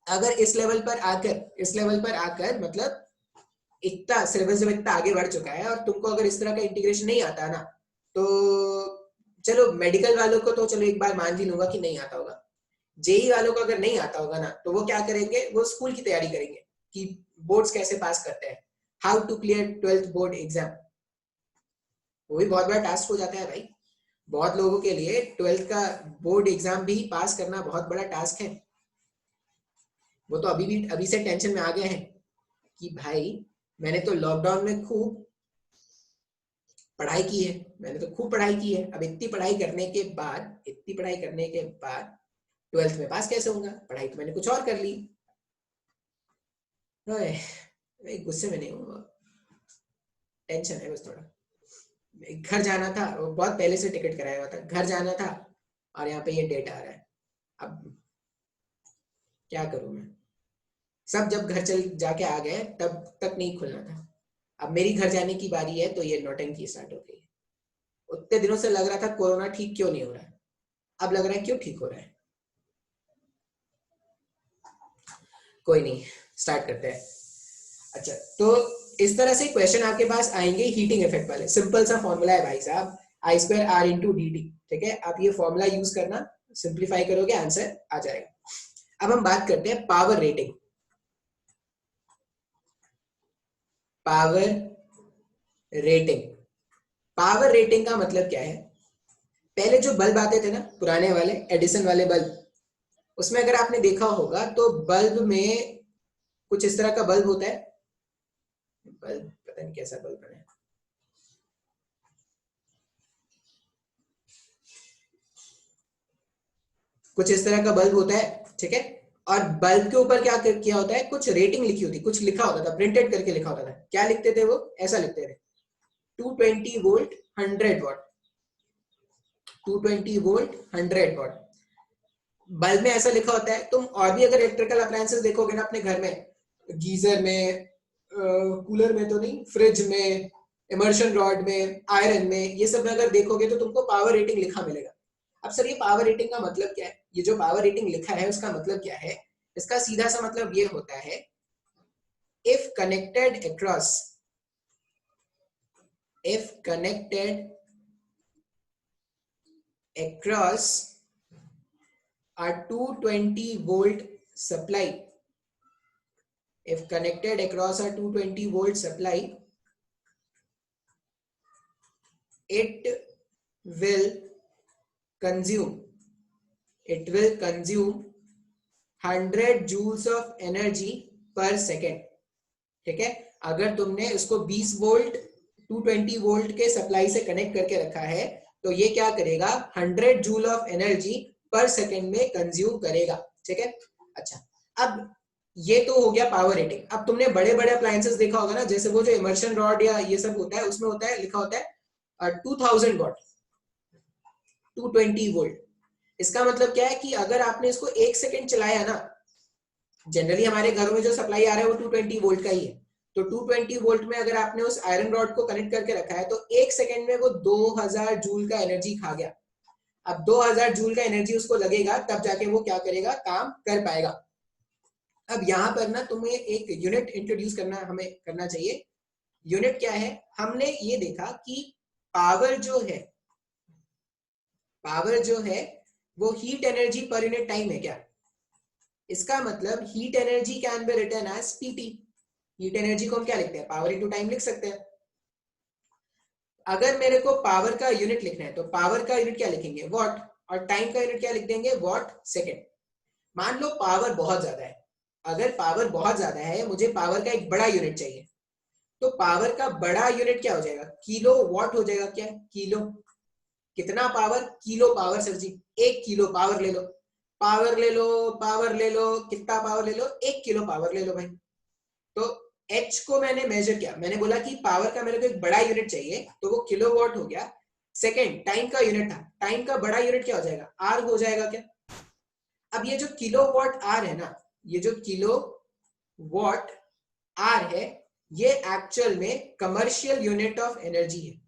अगर इस लेवल पर आकर मतलब इतना सिलेबस जब इतना आगे बढ़ चुका है और तुमको अगर इस तरह का इंटीग्रेशन नहीं आता ना, तो चलो मेडिकल वालों को तो चलो एक बार मान भी लूंगा कि नहीं आता होगा, जेई वालों को अगर नहीं आता होगा ना, तो वो क्या करेंगे, वो स्कूल की तैयारी करेंगे कि बोर्ड्स कैसे पास करते हैं, how to clear 12th board exam. वो भी बहुत बड़ा टास्क हो जाता है भाई, बहुत लोगों के लिए 12th का बोर्ड एग्जाम भी पास करना बहुत बड़ा टास्क है। वो तो अभी से टेंशन में आ गए हैं कि भाई मैंने तो लॉकडाउन में खूब पढ़ाई की है, अब इतनी पढ़ाई करने के बाद 12th में पास कैसे होगा, पढ़ाई तो मैंने कुछ और कर ली। मैं गुस्से में नहीं हूँ, टेंशन है बस थोड़ा। घर जाना था, बहुत पहले से टिकट कराया हुआ था, घर जाना था, और यहाँ पे ये डेट आ रहा है। अब क्या करूँ मैं, सब जब घर चल जाके आ गए तब तक नहीं खुलना था, अब मेरी घर जाने की बारी है, तो ये नौटंकी स्टार्ट हो गई। उतने दिनों से लग रहा था कोरोना ठीक क्यों नहीं हो रहा है, अब लग रहा है क्यों ठीक हो रहा है। कोई नहीं, स्टार्ट करते हैं। अच्छा, तो इस तरह से क्वेश्चन आपके पास आएंगे हीटिंग इफेक्ट वाले, सिंपल सा फॉर्मूला है भाई साहब, I square R into D T. ठीक है, आप ये फॉर्मूला यूज करना, सिंप्लीफाई करोगे आंसर आ जाएगा। अब हम बात करते हैं पावर रेटिंग। पावर रेटिंग का मतलब क्या है, पहले जो बल्ब आते थे ना पुराने वाले एडिसन वाले बल्ब, उसमें अगर आपने देखा होगा तो बल्ब में कुछ इस तरह का बल्ब होता है, बल्ब पता नहीं कैसा बल्ब है, कुछ इस तरह का बल्ब होता है। ठीक है, और बल्ब के ऊपर क्या किया होता है, कुछ रेटिंग लिखी होती, कुछ लिखा होता था, प्रिंटेड करके लिखा होता था। क्या लिखते थे वो, ऐसा लिखते थे 220 volt 100 what, 220 volt 100 what. Bulb में ऐसा लिखा होता है। तुम और भी अगर इलेक्ट्रिकल अप्लायंसेस देखोगे ना अपने घर में, गीजर में, कूलर में तो नहीं, फ्रिज में, इमर्शन रॉड में, आयरन में, ये सब में अगर देखोगे तो तुमको पावर रेटिंग लिखा मिलेगा। अब सर ये पावर रेटिंग का मतलब क्या है, ये जो पावर रेटिंग लिखा है उसका मतलब क्या है, इसका सीधा सा मतलब ये होता है, if connected across a 220 volt supply, if connected across a 220 volt supply, it will consume 100 joules of energy per second। ठीक है, अगर तुमने इसको 20 वोल्ट 220 वोल्ट के सप्लाई से कनेक्ट करके रखा है, तो ये क्या करेगा, 100 जूल ऑफ एनर्जी पर सेकेंड में कंज्यूम करेगा। ठीक है, अच्छा, अब ये तो हो गया पावर रेटिंग। अब तुमने बड़े बड़े अप्लायंसेस देखा होगा ना, जैसे वो जो इमर्शन रॉड या ये सब होता है, उसमें होता है, लिखा होता है 2000 वॉट 220 वोल्ट। इसका मतलब क्या है कि अगर आपने इसको 1 सेकेंड चलाया ना, जनरली हमारे घरों में जो सप्लाई आ रहा है वो 220 वोल्ट का ही है, तो 220 वोल्ट में अगर आपने उस आयरन रॉड को कनेक्ट करके रखा है, तो 1 सेकेंड में वो 2000 जूल का एनर्जी खा गया। अब 2000 जूल का एनर्जी उसको लगेगा, तब जाके वो क्या करेगा, काम कर पाएगा। अब यहाँ पर ना तुम्हें एक यूनिट इंट्रोड्यूस करना चाहिए। यूनिट क्या है, हमने ये देखा कि पावर जो है वो heat energy per unit time है क्या। इसका मतलब heat energy can be written as P. Heat energy को हम क्या लिखते हैं, पावर इनटू टाइम लिख सकते हैं। अगर मेरे को पावर का यूनिट लिखना है तो पावर का यूनिट क्या लिखेंगे, वॉट, और टाइम का यूनिट क्या लिख देंगे, वॉट सेकेंड। मान लो पावर बहुत ज्यादा है, अगर पावर बहुत ज्यादा है, मुझे पावर का एक बड़ा यूनिट चाहिए, तो पावर का बड़ा यूनिट क्या हो जाएगा, किलो वॉट हो जाएगा। क्या किलो, कितना पावर, किलो पावर। सर जी 1 किलो पावर ले लो, पावर ले लो, पावर ले लो, कितना पावर ले लो, 1 किलो पावर ले लो भाई। तो H को मैंने मेजर किया, मैंने बोला कि पावर का मेरे को एक बड़ा यूनिट चाहिए, तो वो किलोवाट हो गया। सेकेंड टाइम का यूनिट था, टाइम का बड़ा यूनिट क्या हो जाएगा, आर हो जाएगा क्या। अब ये जो किलोवाट आर है ना, ये जो किलोवाट आर है, ये एक्चुअल में कमर्शियल यूनिट ऑफ एनर्जी है।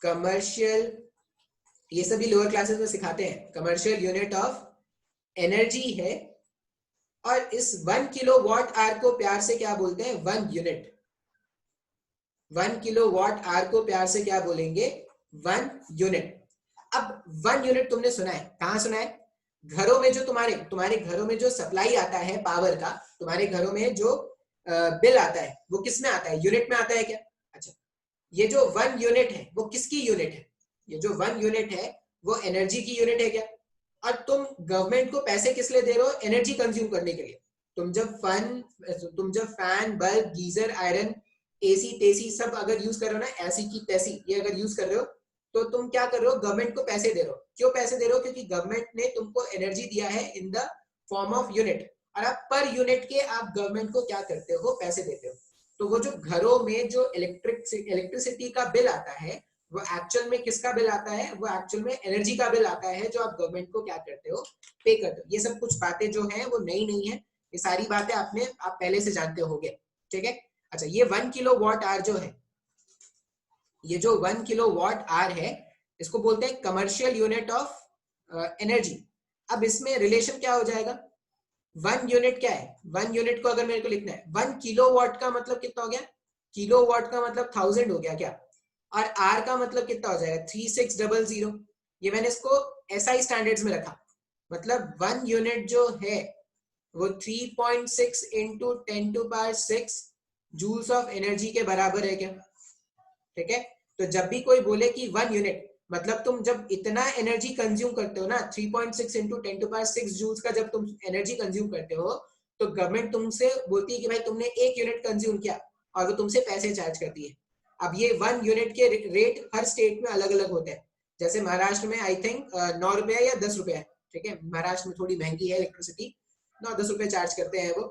कमर्शियल, ये सभी लोअर क्लासेस में सिखाते हैं, कमर्शियल यूनिट ऑफ एनर्जी है। और इस 1 किलोवाट आर को प्यार से क्या बोलते हैं, 1 यूनिट। 1 किलोवाट आर को प्यार से क्या बोलेंगे, 1 यूनिट। अब 1 यूनिट तुमने सुना है, कहां सुना है, घरों में जो तुम्हारे घरों में जो सप्लाई आता है पावर का, तुम्हारे घरों में जो बिल आता है, वो किस में आता है, यूनिट में आता है क्या। अच्छा, ये जो 1 यूनिट है वो किसकी यूनिट है, ये जो 1 यूनिट है वो एनर्जी की यूनिट है क्या। और तुम गवर्नमेंट को पैसे किस लिए दे रहे हो, एनर्जी कंज्यूम करने के लिए। तुम जब fan bulb geyser iron AC तेसी सब अगर यूज कर रहे हो ना, ऐसी की तैसी ये अगर यूज कर रहे हो, तो तुम क्या कर रहे हो, गवर्नमेंट को पैसे दे रहे हो। क्यों पैसे दे रहे हो, क्योंकि गवर्नमेंट ने तुमको एनर्जी दिया है in the form of unit, और आप पर यूनिट के आप गवर्नमेंट को क्या करते हो, पैसे देते हो। तो वो जो घरों में जो इलेक्ट्रिसिटी का बिल आता है, वो एक्चुअल में किसका बिल आता है, वो एक्चुअल में एनर्जी का बिल आता है, जो आप गवर्नमेंट को क्या करते हो, पे करते हो। ये सब कुछ बातें जो हैं वो नई नहीं है, ये सारी बातें आप पहले से जानते होंगे, ठीक है। अच्छा, ये 1 किलोवाट आवर जो है, ये जो 1 किलोवाट आवर है, इसको बोलते हैं कमर्शियल यूनिट ऑफ एनर्जी। अब इसमें रिलेशन क्या हो जाएगा, 1 यूनिट क्या है, 1 यूनिट को अगर मेरे को लिखना है, 1 किलोवाट का मतलब कितना हो गया, किलोवाट का मतलब 1000 हो गया क्या, और आर का मतलब कितना हो जाएगा, 3600। ये मैंने इसको एसआई स्टैंडर्ड्स में रखा, मतलब 1 यूनिट जो है वो 3.6 इंटू 10⁶ जूल्स ऑफ एनर्जी के बराबर है क्या, ठीक है। तो जब भी कोई बोले कि 1 यूनिट, मतलब तुम जब इतना एनर्जी कंज्यूम करते हो ना, 3.6 इंटू 10⁶ जूल्स का जब तुम एनर्जी कंज्यूम करते हो, तो गवर्नमेंट तुमसे बोलती है कि भाई तुमने 1 यूनिट कंज्यूम किया, और वो तुमसे पैसे चार्ज करती है। अब ये 1 यूनिट के रेट हर स्टेट में अलग अलग होते हैं। जैसे महाराष्ट्र में आई थिंक 9 रुपए या 10 रुपए है, ठीक है। महाराष्ट्र में थोड़ी महंगी है इलेक्ट्रिसिटी, 9-10 रुपए चार्ज करते हैं वो।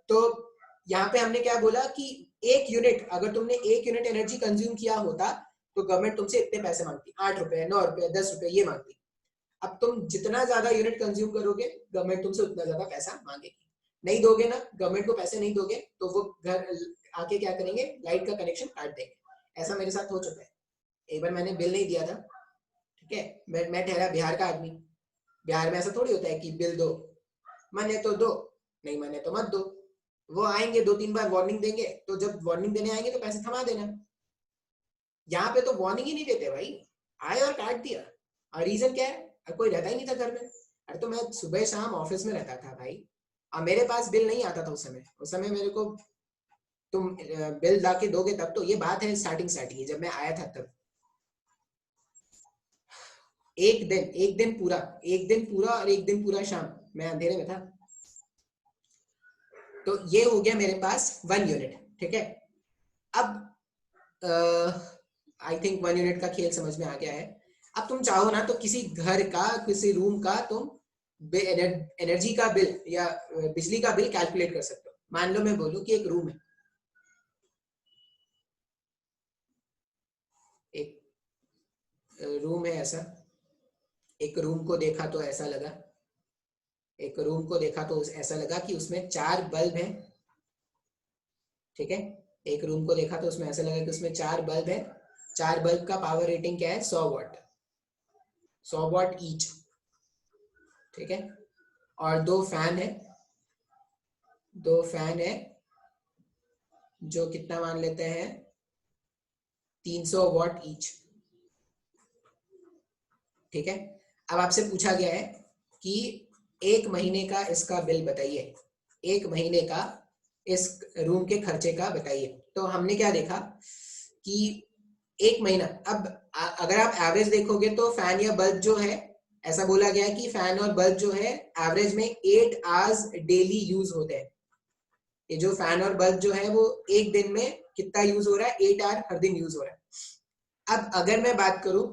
तो यहाँ पे हमने क्या बोला कि 1 यूनिट, अगर तुमने 1 यूनिट एनर्जी कंज्यूम किया होता, तो गवर्नमेंट तुमसे इतने पैसे मांगती, 8 रुपए, 9 रुपए, 10 रुपए ये मांगती। अब तुम जितना ज्यादा यूनिट कंज्यूम करोगे, गवर्नमेंट तुमसे उतना ज्यादा पैसा मांगेगी। नहीं दोगे ना, गवर्नमेंट को पैसे नहीं दोगे, तो वो घर आके क्या करेंगे, लाइट का कनेक्शन काट देंगे। ऐसा मेरे साथ हो चुका है। एक बार मैंने बिल नहीं दिया था, ठीक है, मैं ठहरा बिहार का आदमी। बिहार में ऐसा थोड़ी होता है कि बिल दो, माने तो दो, नहीं माने तो मत दो। वो आएंगे 2-3 बार वार्निंग देंगे, तो जब वार्निंग देने आएंगे तो पैसे थमा देना। यहाँ पे तो वार्निंग ही नहीं देते भाई, आए और काट दिया। और रीजन क्या है, कोई रहता ही नहीं था घर में। अरे तो मैं सुबह शाम ऑफिस में रहता था भाई, और मेरे पास बिल नहीं आता था उस समय मेरे को तुम बिल ला के दोगे तब तो। ये बात है स्टार्टिंग जब मैं आया था तब। एक दिन पूरा, और एक दिन पूरा शाम मैं अंधेरे में था। तो ये हो गया मेरे पास 1 यूनिट, ठीक है। अब आई थिंक 1 यूनिट का खेल समझ में आ गया है। अब तुम चाहो ना तो किसी घर का, किसी रूम का तुम एनर्जी का बिल या बिजली का बिल कैलकुलेट कर सकते हो। मान लो मैं बोलूं कि एक रूम है, एक रूम है ऐसा, एक रूम को देखा तो ऐसा लगा, एक रूम को देखा तो ऐसा लगा कि उसमें 4 बल्ब हैं, ठीक है। एक रूम को देखा तो उसमें ऐसा लगा कि उसमें 4 बल्ब है, चार बल्ब का पावर रेटिंग क्या है? 100 वॉट, 100 वॉट ईच, ठीक है। और दो फैन है, दो फैन है जो कितना मान लेते हैं, 300 वॉट ईच, ठीक है। अब आपसे पूछा गया है कि एक महीने का इसका बिल बताइए, एक महीने का इस रूम के खर्चे का बताइए। तो हमने क्या देखा कि एक महीना, अब अगर आप एवरेज देखोगे तो फैन या बल्ब जो है, ऐसा बोला गया है कि फैन और बल्ब जो है एवरेज में 8 आवर्स डेली यूज होते हैं। ये जो फैन और बल्ब जो है वो एक दिन में कितना यूज हो रहा है? 8 आवर हर दिन यूज हो रहा है। अब अगर मैं बात करूं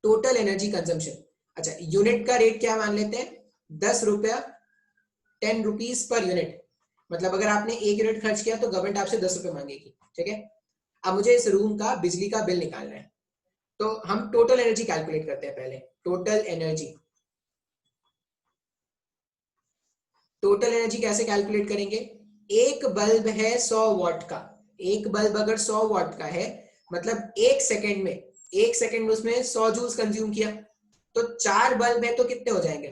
टोटल एनर्जी कंजम्पशन, अच्छा यूनिट का रेट क्या मान लेते हैं? 10 रुपया, 10 रुपीज पर यूनिट। मतलब अगर आपने 1 यूनिट खर्च किया तो गवर्नमेंट आपसे 10 रुपए मांगेगी, ठीक है। अब मुझे इस रूम का बिजली का बिल निकालना है, तो हम टोटल एनर्जी कैलकुलेट करते हैं पहले। टोटल एनर्जी, टोटल एनर्जी कैसे कैलकुलेट करेंगे? एक बल्ब है 100 वॉट का, एक बल्ब अगर 100 वॉट का है मतलब एक सेकेंड में, एक सेकेंड में उसमें 100 जूल्स कंज्यूम किया, तो चार बल्ब है तो कितने हो जाएंगे?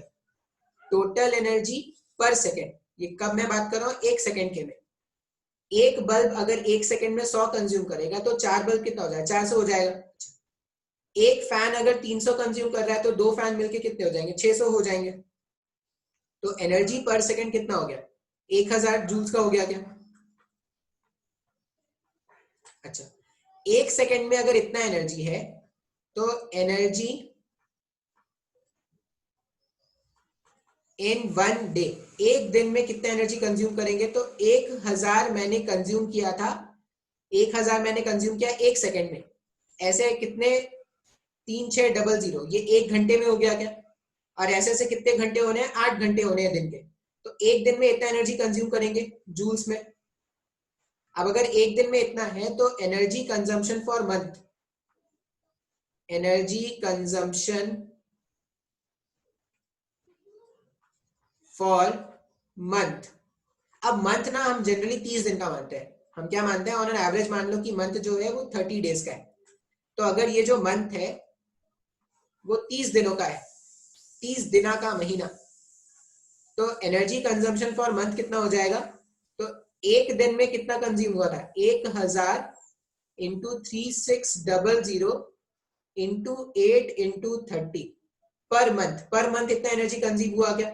टोटल एनर्जी पर सेकेंड, ये कब मैं बात कर रहा हूं? एक सेकेंड के में। एक बल्ब अगर एक सेकेंड में 100 कंज्यूम करेगा तो चार बल्ब कितना हो जाएगा? 400 हो जाएगा। एक फैन अगर 300 कंज्यूम कर रहा है तो दो फैन मिलके कितने हो जाएंगे? 600 हो जाएंगे। तो एनर्जी पर सेकेंड कितना हो गया? 1000 जूल्स का हो गया क्या? अच्छा, एक सेकेंड में अगर इतना एनर्जी है तो एनर्जी इन वन डे, एक दिन में कितना एनर्जी कंज्यूम करेंगे? तो 1000 मैंने कंज्यूम किया था, 1000 मैंने कंज्यूम किया एक सेकेंड में, ऐसे कितने? 3600, ये एक घंटे में हो गया क्या? और ऐसे ऐसे कितने घंटे होने हैं? 8 घंटे होने हैं दिन के। तो एक दिन में इतना एनर्जी कंज्यूम करेंगे जूल्स में। अब अगर एक दिन में इतना है तो energy consumption for month, energy consumption for month. अब मंथ ना हम जनरली 30 दिन का मानते हैं। हम क्या मानते हैं? ऑन एन एवरेज मान लो कि मंथ जो है वो 30 डेज का है। तो अगर ये जो मंथ है वो 30 दिनों का है, 30 दिना का महीना, तो एनर्जी कंजम्पशन फॉर मंथ कितना हो जाएगा? तो एक दिन में कितना कंज्यूम हुआ था? 1000 into 3600 into 8 into 30 per month. Per month इतना एनर्जी कंज्यूम हुआ क्या?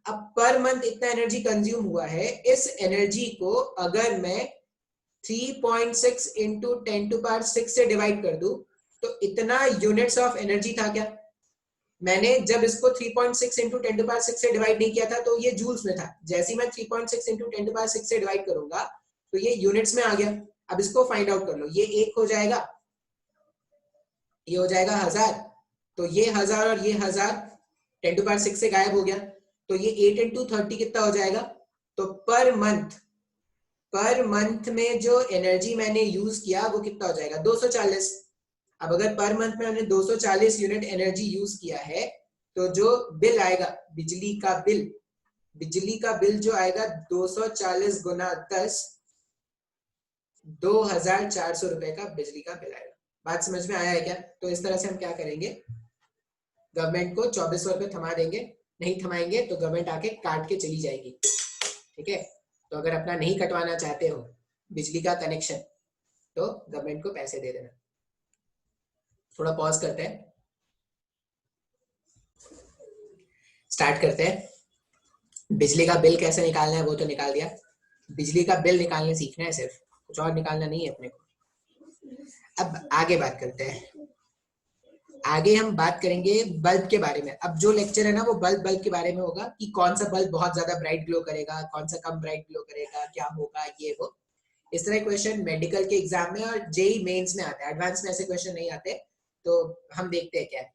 अब पर मंथ इतना एनर्जी कंज्यूम हुआ है, इस एनर्जी को अगर मैं 3.6 इंटू 10⁶ से डिवाइड कर दूं तो इतना यूनिट्स ऑफ एनर्जी था क्या? मैंने जब इसको 3.6 इंटू 10⁶ से डिवाइड नहीं किया था तो ये जूल्स में था। जैसे ही मैं 3.6 इंटू 10⁶ से डिवाइड करूंगा तो ये यूनिट्स में आ गया। अब इसको फाइंड आउट कर लो, ये एक हो जाएगा, ये हो जाएगा 1000, तो ये 1000 और ये 1000 10⁶ से गायब हो गया, तो ये 8 इंटू 30 कितना हो जाएगा? तो पर मंथ में जो एनर्जी मैंने यूज किया वो कितना हो जाएगा? 240। अब अगर पर मंथ में हमने 240 यूनिट एनर्जी यूज किया है तो जो बिल आएगा बिजली का बिल, बिजली का बिल जो आएगा 240 गुना 10, 2400 रुपए का बिजली का बिल आएगा। बात समझ में आया है क्या? तो इस तरह से हम क्या करेंगे, गवर्नमेंट को 2400 रुपए थमा देंगे, नहीं थमाएंगे तो गवर्नमेंट आके काट के चली जाएगी, ठीक है। तो अगर अपना नहीं कटवाना चाहते हो बिजली का कनेक्शन तो गवर्नमेंट को पैसे दे देना। थोड़ा पॉज करते हैं, स्टार्ट करते हैं। बिजली का बिल कैसे निकालना है वो तो निकाल दिया, बिजली का बिल निकालने सीखना है, सिर्फ कुछ और निकालना नहीं है अपने को। अब आगे बात करते हैं, आगे हम बात करेंगे बल्ब के बारे में। अब जो लेक्चर है ना वो बल्ब के बारे में होगा कि कौन सा बल्ब बहुत ज्यादा ब्राइट ग्लो करेगा, कौन सा कम ब्राइट ग्लो करेगा, क्या होगा ये वो। इस तरह क्वेश्चन मेडिकल के एग्जाम में और जेई मेंस में आते हैं, एडवांस में ऐसे क्वेश्चन नहीं आते। तो हम देखते हैं क्या है।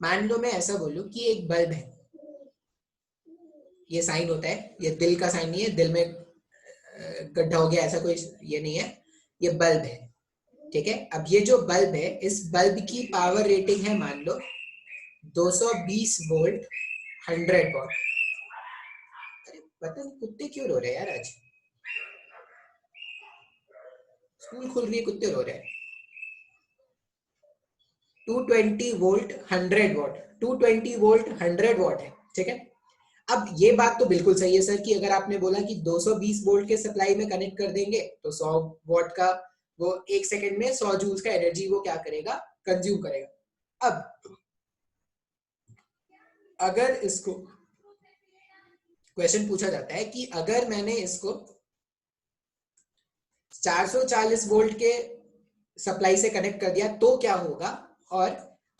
मान लो मैं ऐसा बोलूं कि एक बल्ब है, ये साइन होता है, ये दिल का साइन नहीं है, दिल में गड्ढा हो गया ऐसा कोई ये नहीं है, ये बल्ब है, ठीक है। अब ये जो बल्ब है, इस बल्ब की पावर रेटिंग है मान लो 220 वोल्ट 100 वॉट। अरे पता नहीं कुत्ते क्यों रो रहे हैं यार आज, स्कूल खुल रही है, कुत्ते रो रहे हैं। 220 वोल्ट 100 वॉट, 220 वोल्ट 100 वॉट है, ठीक है। अब ये बात तो बिल्कुल सही है सर कि अगर आपने बोला कि 220 वोल्ट के सप्लाई में कनेक्ट कर देंगे तो 100 वॉट का वो 1 सेकंड में 100 जूल्स का एनर्जी वो क्या करेगा, कंज्यूम करेगा। अब अगर इसको क्वेश्चन पूछा जाता है कि अगर मैंने इसको 440 वोल्ट के सप्लाई से कनेक्ट कर दिया तो क्या होगा, और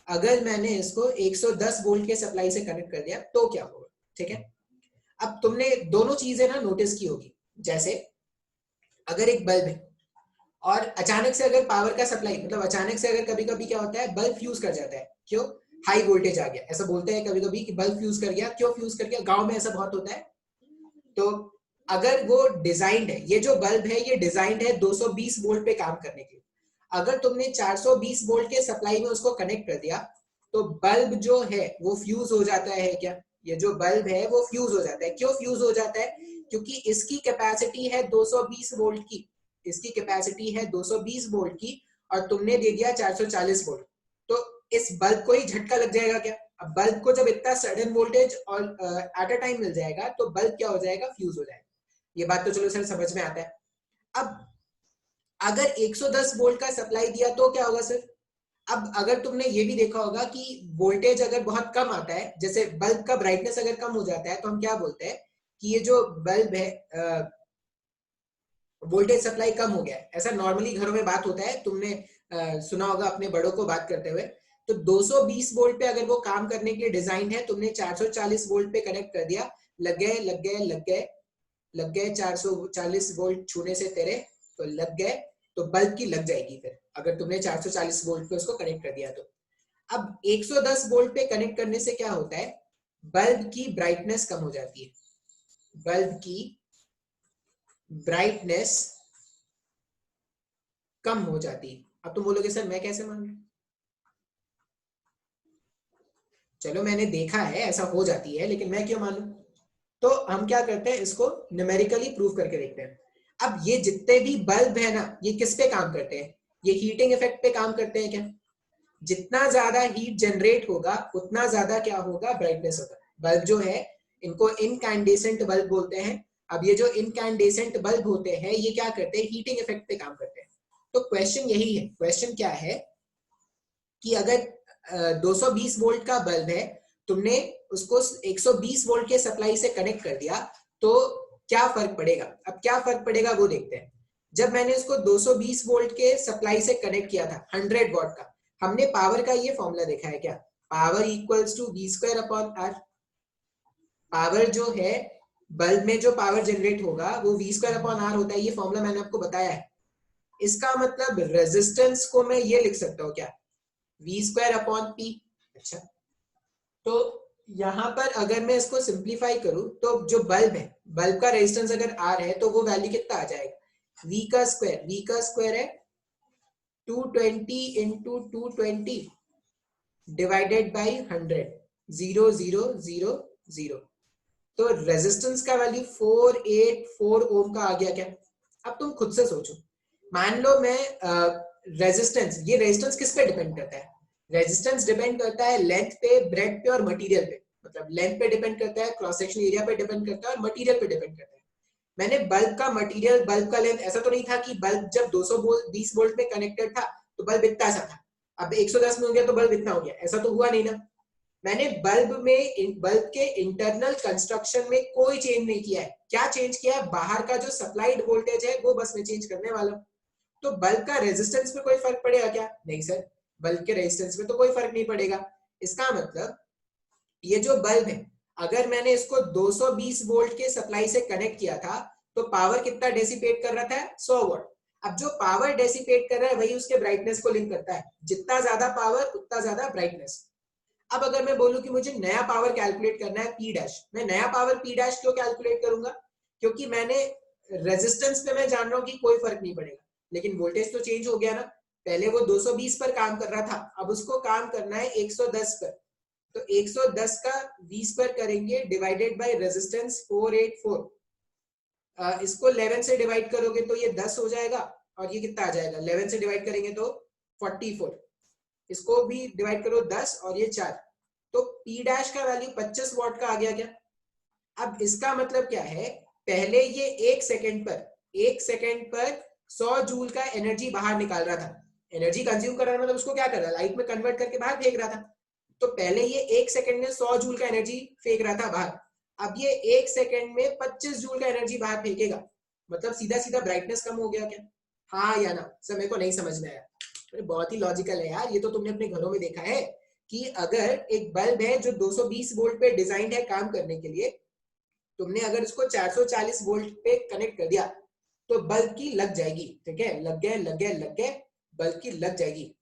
अगर मैंने इसको 110 वोल्ट के सप्लाई से कनेक्ट कर दिया तो क्या होगा, ठीक है। अब तुमने दोनों चीजें ना नोटिस की होगी, जैसे अगर एक बल्ब है और अचानक से अगर पावर का सप्लाई, मतलब अचानक से अगर कभी कभी क्या होता है बल्ब फ्यूज कर जाता है, क्यों, हाई वोल्टेज आ गया, ऐसा बोलते हैं कभी कभी कि बल्ब फ्यूज कर गया, क्यों फ्यूज कर गया, गांव में ऐसा बहुत होता है। तो अगर वो डिजाइंड है, ये जो बल्ब है ये डिजाइंड है 220 वोल्ट पे काम करने के लिए, अगर तुमने 420 वोल्ट के सप्लाई में उसको कनेक्ट कर दिया तो बल्ब जो है वो फ्यूज हो जाता है क्या, ये जो बल्ब है वो फ्यूज हो जाता है। क्यों फ्यूज हो जाता है, क्योंकि इसकी कैपेसिटी है 220 वोल्ट की, इसकी कैपेसिटी है 220 वोल्ट की और तुमने दे दिया 440 वोल्ट, तो इस बल्ब को ही झटका लग जाएगा क्या। अब बल्ब को जब इतना सडन वोल्टेज और एट अ टाइम मिल जाएगा तो बल्ब क्या हो जाएगा, फ्यूज हो जाएगा। ये बात तो चलो सर समझ में आता है। अब अगर 110 वोल्ट का सप्लाई दिया तो क्या होगा सर, अब अगर तुमने ये भी देखा होगा कि वोल्टेज अगर बहुत कम आता है, जैसे बल्ब का ब्राइटनेस अगर कम हो जाता है तो हम क्या बोलते हैं कि ये जो बल्ब है वोल्टेज सप्लाई कम हो गया है। ऐसा नॉर्मली घरों में बात होता है, तुमने सुना होगा अपने बड़ों को बात करते हुए। तो 220 वोल्ट पे अगर वो काम करने के लिए डिजाइन है, तुमने 440 वोल्ट पे कनेक्ट कर दिया, लग गए लग गए लग गए लग गए 440 वोल्ट छूने से तेरे तो लग गए, तो बल्ब की लग जाएगी फिर अगर तुमने 440 वोल्ट पे उसको कनेक्ट कर दिया तो। अब 110 वोल्ट पे कनेक्ट करने से क्या होता है, बल्ब की ब्राइटनेस कम हो जाती है, बल्ब की ब्राइटनेस कम हो जाती है। अब तुम बोलोगे सर मैं कैसे मान लूं, चलो मैंने देखा है ऐसा हो जाती है, लेकिन मैं क्यों मानूं। तो हम क्या करते हैं, इसको न्यूमेरिकली प्रूव करके देखते हैं। अब ये जितने भी बल्ब है ना, ये किस पे काम करते हैं, ये हीटिंग इफेक्ट पे काम करते हैं क्या। जितना ज्यादा हीट जनरेट होगा उतना ज्यादा क्या होगा, ब्राइटनेस होगा। बल्ब जो है इनको इनकैंडेसेंट बल्ब बोलते हैं। अब ये जो इनकैंडेसेंट बल्ब होते हैं ये क्या करते हैं, हीटिंग इफेक्ट पे काम करते हैं। तो क्वेश्चन यही है, क्वेश्चन क्या है कि अगर 220 वोल्ट का बल्ब है, तुमने उसको 120 वोल्ट के सप्लाई से कनेक्ट कर दिया तो क्या फर्क पड़ेगा। अब क्या फर्क पड़ेगा वो देखते हैं। जब मैंने उसको 220 वोल्ट के सप्लाई से कनेक्ट किया था 100 वॉट का, हमने पावर का ये फॉर्मूला देखा है क्या, power equals to V square upon R. Power जो है बल्ब में जो पावर जनरेट होगा वो वी स्क्वायर अपॉन आर होता है, ये फॉर्मूला मैंने आपको बताया है। इसका मतलब रेजिस्टेंस को मैं ये लिख सकता हूँ क्या, वी स्क्वायर अपॉन पी। अच्छा, तो यहां पर अगर मैं इसको सिंप्लीफाई करूं तो जो बल्ब है, बल्ब का रेजिस्टेंस अगर आर है तो वो वैल्यू कितना आ जाएगा, वी का स्क्वायर है 220 इंटू 220 डिवाइडेड बाई 100, 0000। तो रेजिस्टेंस का वैल्यू 484 ओम का आ गया क्या। अब तुम खुद से सोचो, मान लो मैं रेजिस्टेंस, ये रेजिस्टेंस किस पे डिपेंड करता है, रेजिस्टेंस डिपेंड करता है लेंथ पे, ब्रेड्थ पे और मटेरियल पे। मतलब लेंथ पे डिपेंड करता है, क्रॉस सेक्शन एरिया पे डिपेंड करता है और मटेरियल पे डिपेंड करता है। मैंने बल्ब का मटेरियल, बल्ब का लेंथ, ऐसा तो नहीं था कि बल्ब जब 220 वोल्ट में कनेक्टेड था तो बल्ब इतना सा था, अब 110 में हो गया तो बल्ब इतना हो गया, ऐसा तो हुआ नहीं ना। मैंने बल्ब के इंटरनल कंस्ट्रक्शन में कोई चेंज नहीं किया है। क्या चेंज किया है, बाहर का जो सप्लाइड वोल्टेज है वो बस मैं चेंज करने वाला हूं। तो बल्ब का रेजिस्टेंस में कोई फर्क पड़ेगा क्या, नहीं सर, बल्ब के रेजिस्टेंस में तो कोई फर्क नहीं पड़ेगा। इसका मतलब ये जो बल्ब है, अगर मैंने इसको 220 वोल्ट के सप्लाई से कनेक्ट किया था तो पावर कितना डेसिपेट कर रहा था, 100 वॉट। अब जो पावर डेसिपेट कर रहा है वही उसके ब्राइटनेस को लिंक करता है, जितना ज्यादा पावर उतना ज्यादा ब्राइटनेस। अब अगर मैं बोलूं कि मुझे नया पावर कैलकुलेट करना है पी डैश, मैं नया पावर पी डैश क्यों कैलकुलेट करूंगा, क्योंकि मैंने रेजिस्टेंस पे मैं जान रहा हूं कि कोई फर्क नहीं पड़ेगा, लेकिन वोल्टेज तो चेंज हो गया ना। पहले वो 220 पर काम कर रहा था, अब उसको काम करना है 110 पर। तो 110 का 20 पर करेंगे डिवाइडेड बाय रेजिस्टेंस 484, इसको 11 से डिवाइड करोगे तो ये 10 हो जाएगा और ये कितना आ जाएगा, 11 से डिवाइड करेंगे तो 44, इसको भी डिवाइड करो 10 और ये 4, तो P डैश का वैल्यू 25 वॉट का आ गया क्या। अब इसका मतलब क्या है, पहले ये एक सेकंड पर 100 जूल का एनर्जी बाहर निकाल रहा था, एनर्जी कंज्यूम कर रहा है, मतलब उसको क्या कर रहा है, लाइट में कन्वर्ट करके बाहर फेंक रहा था। तो पहले ये एक सेकंड में 100 जूल का एनर्जी फेंक रहा था बाहर, अब ये एक सेकंड में 25 जूल का एनर्जी बाहर फेंकेगा, मतलब सीधा सीधा ब्राइटनेस कम हो गया क्या, हाँ या ना। सर मेरे को नहीं समझ में आया, अरे बहुत ही लॉजिकल है यार, ये तो तुमने अपने घरों में देखा है कि अगर एक बल्ब है जो 220 वोल्ट पे डिजाइंड है काम करने के लिए, तुमने अगर इसको 440 वोल्ट पे कनेक्ट कर दिया तो बल्ब की लग जाएगी, ठीक है, लग गए बल्ब की लग जाएगी।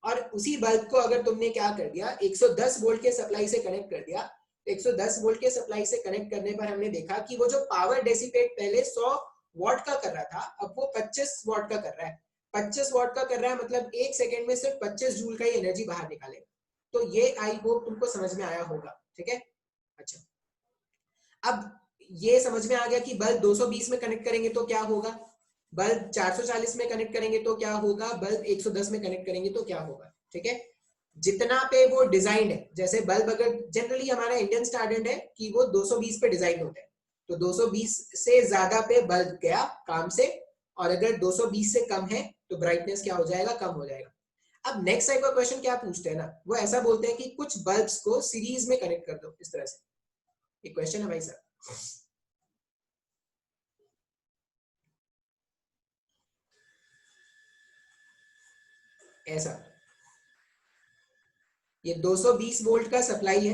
और उसी बल्ब को अगर तुमने क्या कर दिया, 110 वोल्ट के सप्लाई से कनेक्ट कर दिया, 110 वोल्ट के सप्लाई से कनेक्ट करने पर हमने देखा कि वो जो पावर डेसिपेट पहले 100 वॉट का कर रहा था, अब वो 25 वॉट का कर रहा है, 25 वॉट का कर रहा है, मतलब एक सेकेंड में सिर्फ 25 जूल का ही एनर्जी बाहर निकालेगा। तो ये आई होप तुमको समझ में आया होगा, ठीक है। अच्छा, अब ये समझ में आ गया कि बल्ब 220 में कनेक्ट करेंगे तो क्या होगा, बल्ब 440 में कनेक्ट करेंगे तो क्या होगा, बल्ब 110 में कनेक्ट करेंगे तो क्या होगा, ठीक है। जितना पे वो डिजाइन है, जैसे बल्ब अगर जनरली हमारा इंडियन स्टैंडर्ड है कि वो 220 पे डिजाइन होता है, तो 220 से ज्यादा पे बल्ब गया काम से, और अगर 220 से कम है तो ब्राइटनेस क्या हो जाएगा, कम हो जाएगा। अब नेक्स्ट टाइप का क्वेश्चन क्या पूछते हैं ना, वो ऐसा बोलते हैं कि कुछ बल्ब्स को सीरीज में कनेक्ट कर दो, इस तरह से एक क्वेश्चन है भाई सर। ऐसा ये 220 वोल्ट का सप्लाई है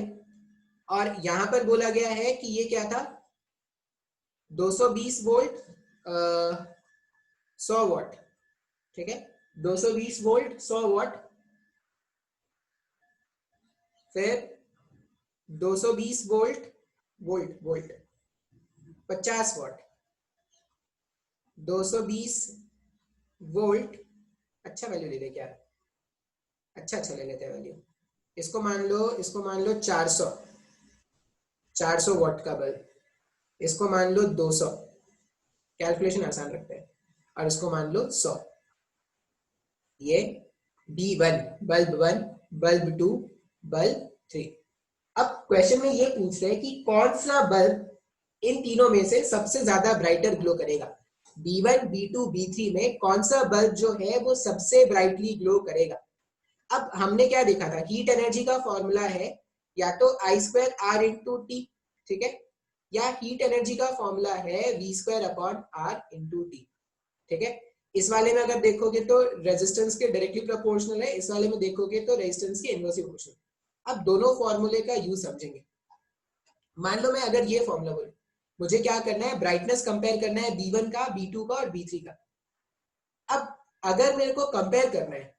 और यहां पर बोला गया है कि ये क्या था, 220 वोल्ट 100 वॉट, ठीक है, 220 वोल्ट 100 वॉट, फिर 220 volt volt volt 50 what, 220 volt, अच्छा वैल्यू ले ले क्या, अच्छा ले लेते हैं वैल्यू, इसको मान लो 400 वॉट का बल्ब, इसको मान लो 200, कैलकुलेशन आसान रखते हैं, और इसको मान लो 100, ये B1 बल्ब 1, बल्ब 2, बल्ब 3। अब क्वेश्चन में ये पूछ रहे हैं कि कौन सा बल्ब इन तीनों में से सबसे ज्यादा ब्राइटर ग्लो करेगा, B1 B2 B3 में कौन सा बल्ब जो है वो सबसे ब्राइटली ग्लो करेगा। अब हमने क्या देखा था, हीट एनर्जी का फॉर्मूला है या तो I2R/T, ठीक है, या हीट एनर्जी का फॉर्मूला है V2/R/T, ठीक है। इस वाले में अगर देखोगे तो रेजिस्टेंस के डायरेक्टली प्रोपोर्शनल है, इस वाले में देखोगे तो रेजिस्टेंस के इनवर्सली प्रोपोर्शनल। अब दोनों फॉर्मूले का यूज समझेंगे। मान लो मैं अगर ये फॉर्मूला बोलूं, मुझे क्या करना है, ब्राइटनेस कंपेयर करना है B1 का, B2 का और B3 का। अब अगर मेरे को कंपेयर करना है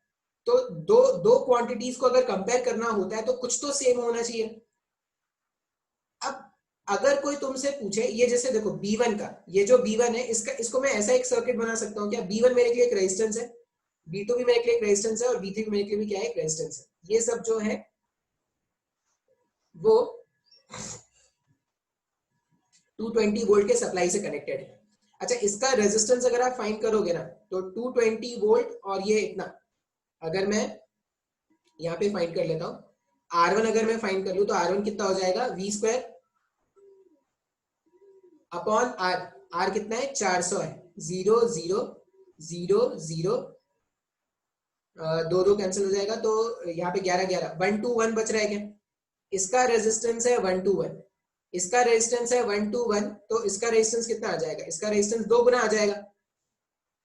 तो दो दो क्वांटिटीज को अगर कंपेयर करना होता है तो कुछ तो सेम होना चाहिए। अब अगर कोई तुमसे पूछे, ये जैसे देखो B1 का, ये जो B1 है इसको मैं ऐसा एक सर्किट बना सकता हूँ क्या, B1 मेरे लिए एक रेजिस्टेंस है, B2 भी मेरे लिए एक रेजिस्टेंस है और B3 भी मेरे लिए भी क्या है, एक रेजिस्टेंस है। ये सब जो है वो 220 वोल्ट के सप्लाई से कनेक्टेड है। अच्छा, इसका रेजिस्टेंस अगर आप फाइंड करोगे ना तो 220 वोल्ट और ये इतना, अगर मैं यहाँ पे फाइंड कर लेता हूँ R1, अगर मैं फाइंड कर लूँ तो R1 कितना हो जाएगा, V2 अपॉन R, R कितना है 400 है, 0 0 0 0, दो कैंसिल हो जाएगा तो यहाँ पे 11 11, 1 2 1 बच रहा है क्या, इसका रेजिस्टेंस है 1 2 1, इसका रेजिस्टेंस है 1 2 1, तो इसका रेजिस्टेंस कितना आ जाएगा, इसका रेजिस्टेंस 2 गुना आ जाएगा,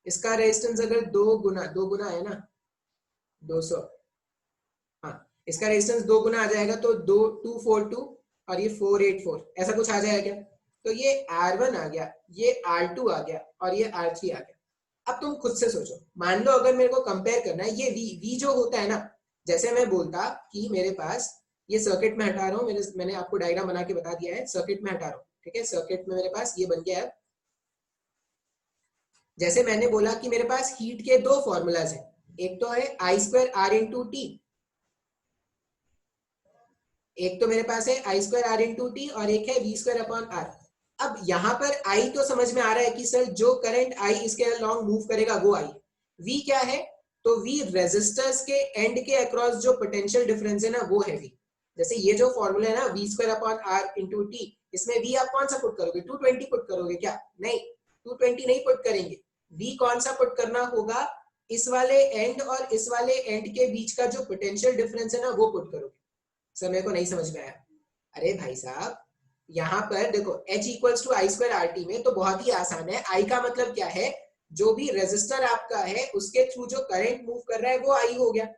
इसका रेजिस्टेंस अगर 2 गुना है ना 200, हाँ इसका रेजिस्टेंस 2 गुना आ जाएगा तो 242 और ये 484, ऐसा कुछ आ जाएगा क्या। तो ये R1 आ गया, ये R2 आ गया और ये R3 आ गया। अब तुम खुद से सोचो, मान लो अगर मेरे को कंपेयर करना है, ये V जो होता है ना, जैसे मैं बोलता कि मेरे पास ये सर्किट में हटा रहा हूँ, मैंने आपको डायग्राम बना के बता दिया है, सर्किट में हटा रहा हूँ, ठीक है, सर्किट में मेरे पास ये बन गया है। जैसे मैंने बोला कि मेरे पास हीट के दो फॉर्मूलाज हैं, एक तो है I2R/T, एक तो मेरे पास है I2R/T और एक है V2/R। अब यहाँ पर आई तो समझ में आ रहा है कि सर जो करंट आई इसके अलॉन्ग मूव करेगा वो आई। वी क्या है, तो वी रेजिस्टर्स के एंड के अक्रॉस जो पोटेंशियल डिफरेंस है ना वो है वी। जैसे ये जो फॉर्मूला है ना V square upon R into T, इसमें वी आप कौन सा पुट करोगे, 220 पुट करोगे क्या, नहीं 220 नहीं पुट करेंगे। वी कौन सा पुट करना होगा, इस वाले एंड और इस वाले एंड के बीच का जो पोटेंशियल डिफरेंस है ना वो पुट करोगे। समय को नहीं समझ में आया, अरे भाई साहब यहाँ पर देखो H equals to I square R T में तो बहुत ही आसान है। आई का मतलब क्या है, जो भी रेजिस्टर आपका है उसके थ्रू जो करंट मूव कर रहा है वो आई हो गया।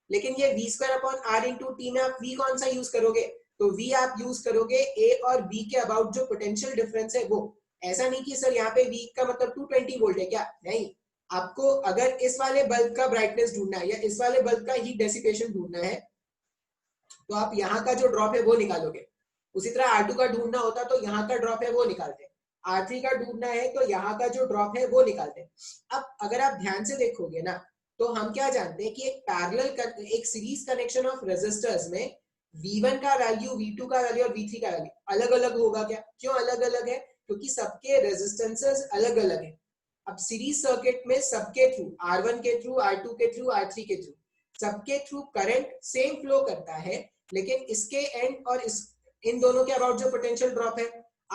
लेकिन ये V square upon R into T में आप वी कौन सा यूज करोगे, तो वी आप यूज करोगे ए और बी के अबाउट जो पोटेंशियल डिफरेंस है वो। ऐसा नहीं कि सर यहाँ पे वी का मतलब 220 वोल्ट है क्या, नहीं। आपको अगर इस वाले बल्ब का ब्राइटनेस ढूंढना है या इस वाले बल्ब का हीट डेसिपेशन ढूंढना है तो आप यहाँ का जो ड्रॉप है वो निकालोगे। उसी तरह R2 का ढूंढना होता तो यहाँ का ड्रॉप है वो निकालते, R3 का ढूंढना है तो यहाँ का जो ड्रॉप है वो निकालते। अब अगर आप ध्यान से देखोगे ना तो हम क्या जानते हैं कि एक पैरेलल एक सीरीज कनेक्शन ऑफ रेजिस्टर्स में V1 का वैल्यू, V2 का वैल्यू और V3 का वैल्यू अलग अलग होगा क्या, क्यों अलग अलग है, क्योंकि सबके रेजिस्टेंसेस अलग अलग है। अब सीरीज सर्किट में सबके थ्रू R1 के थ्रू, R2 के थ्रू, R3 के थ्रू सबके थ्रू करंट सेम फ्लो करता है, लेकिन इसके एंड और इन दोनों के अबाउट जो पोटेंशियल ड्रॉप है,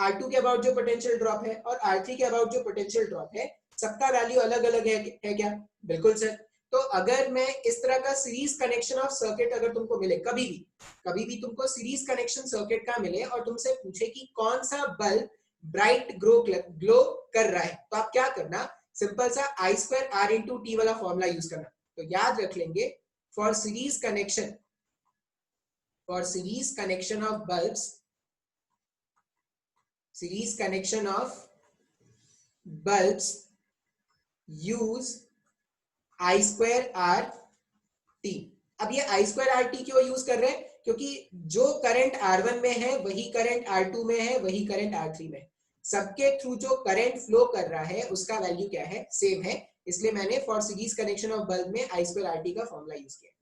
R2 के अबाउट जो पोटेंशियल ड्रॉप है और R3 के अबाउट जो पोटेंशियल ड्रॉप है, सबका वैल्यू अलग अलग है क्या, बिल्कुल सर। तो अगर मैं इस तरह का सीरीज कनेक्शन ऑफ सर्किट अगर तुमको मिले कभी भी तुमको सीरीज कनेक्शन सर्किट का मिले और तुमसे पूछे कि कौन सा बल्ब ब्राइट ग्लो कर रहा है, तो आप क्या करना, सिंपल सा आई स्क्वायर आर इंटू टी वाला फॉर्मूला यूज करना। तो याद रख लेंगे for series connection of bulbs, series connection of bulbs use I square R T। अब ये I square R T क्यों यूज कर रहे हैं, क्योंकि जो करंट R1 में है वही करंट R2 में है, वही करंट R3 में, सबके थ्रू जो करंट फ्लो कर रहा है उसका वैल्यू क्या है, सेम है। इसलिए मैंने for series connection of bulb में I square R T का फॉर्मूला यूज किया।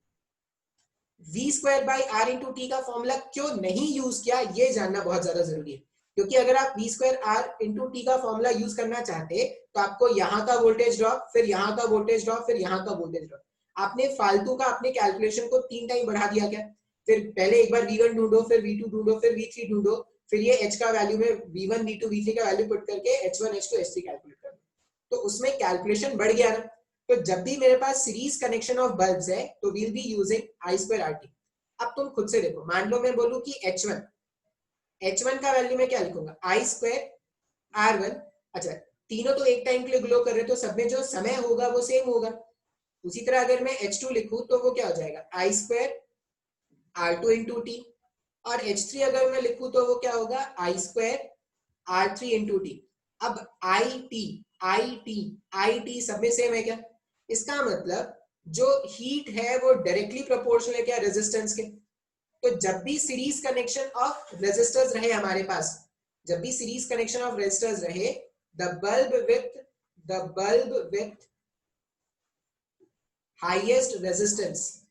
V square by R into T का फॉर्मूला क्यों नहीं यूज किया ये जानना बहुत ज्यादा जरूरी है, क्योंकि अगर आप V square R into T का फॉर्मूला यूज करना चाहते तो आपको यहाँ का वोल्टेज ड्रॉप, फिर यहाँ का वोल्टेज ड्रॉप, फिर यहाँ का वोल्टेज ड्रॉप, आपने फालतू का अपने कैलकुलेशन को 3 टाइम बढ़ा दिया क्या। फिर पहले एक बार V1 ढूंढो, फिर V2 ढूंढो, फिर V3 ढूंढो, फिर ये H का वैल्यू में V1 V2 V3 का वैल्यू पुट करके H1 H2 H3 कैलकुलेट करना, तो उसमें कैलकुलेशन बढ़ गया ना। तो जब भी मेरे पास सीरीज कनेक्शन ऑफ बल्ब्स है तो we'll be using I square R T. अब तुम खुद से देखो, मान लो मैं बोलूं कि H1 का वैल्यू मैं क्या लिखूंगा, आई स्क्वायर R1। अच्छा, तीनों तो एक टाइम के लिए ग्लो कर रहे, तो सब में जो समय होगा वो सेम होगा। उसी तरह अगर मैं H2 लिखूं तो वो क्या हो जाएगा, आई स्क्वायर R2 इंटू टी, और H3 अगर मैं लिखूं तो वो क्या होगा, आई स्क्वायर R3 इंटू टी। अब आई टी सब में सेम है क्या, इसका मतलब जो हीट है वो डायरेक्टली प्रोपोर्शनल है क्या रेजिस्टेंस के। तो जब भी सीरीज कनेक्शन ऑफ रेजिस्टर्स रहे हमारे पास, जब भी सीरीज कनेक्शन ऑफ रेजिस्टर्स रहे, the bulb with highest resistance,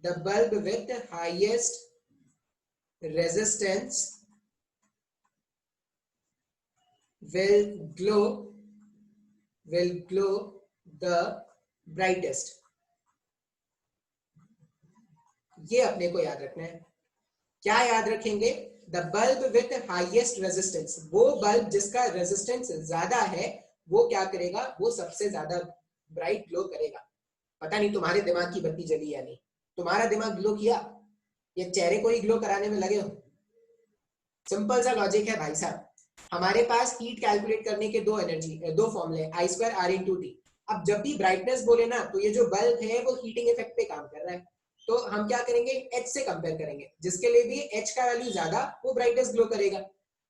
the bulb with highest resistance will glow the brightest। ये अपने को याद रखना है। क्या याद रखेंगे, the bulb with highest resistance, वो बल्ब जिसका रेजिस्टेंस ज्यादा है वो क्या करेगा, वो सबसे ज्यादा ब्राइट ग्लो करेगा। पता नहीं तुम्हारे दिमाग की बत्ती जली या नहीं, तुम्हारा दिमाग ग्लो किया या चेहरे को ही ग्लो कराने में लगे हो। सिंपल सा लॉजिक है भाई साहब। हमारे पास हीट कैलकुलेट करने के दो फॉर्मूले, आई स्क्वायर आर इंटू टी। अब जब भी ब्राइटनेस बोले ना तो ये जो बल्ब है वो हीटिंग इफेक्ट पे काम कर रहा है, तो हम क्या करेंगे, H से कंपेयर करेंगे, जिसके लिए भी H का वैल्यू ज्यादा वो ब्राइटनेस ग्लो करेगा।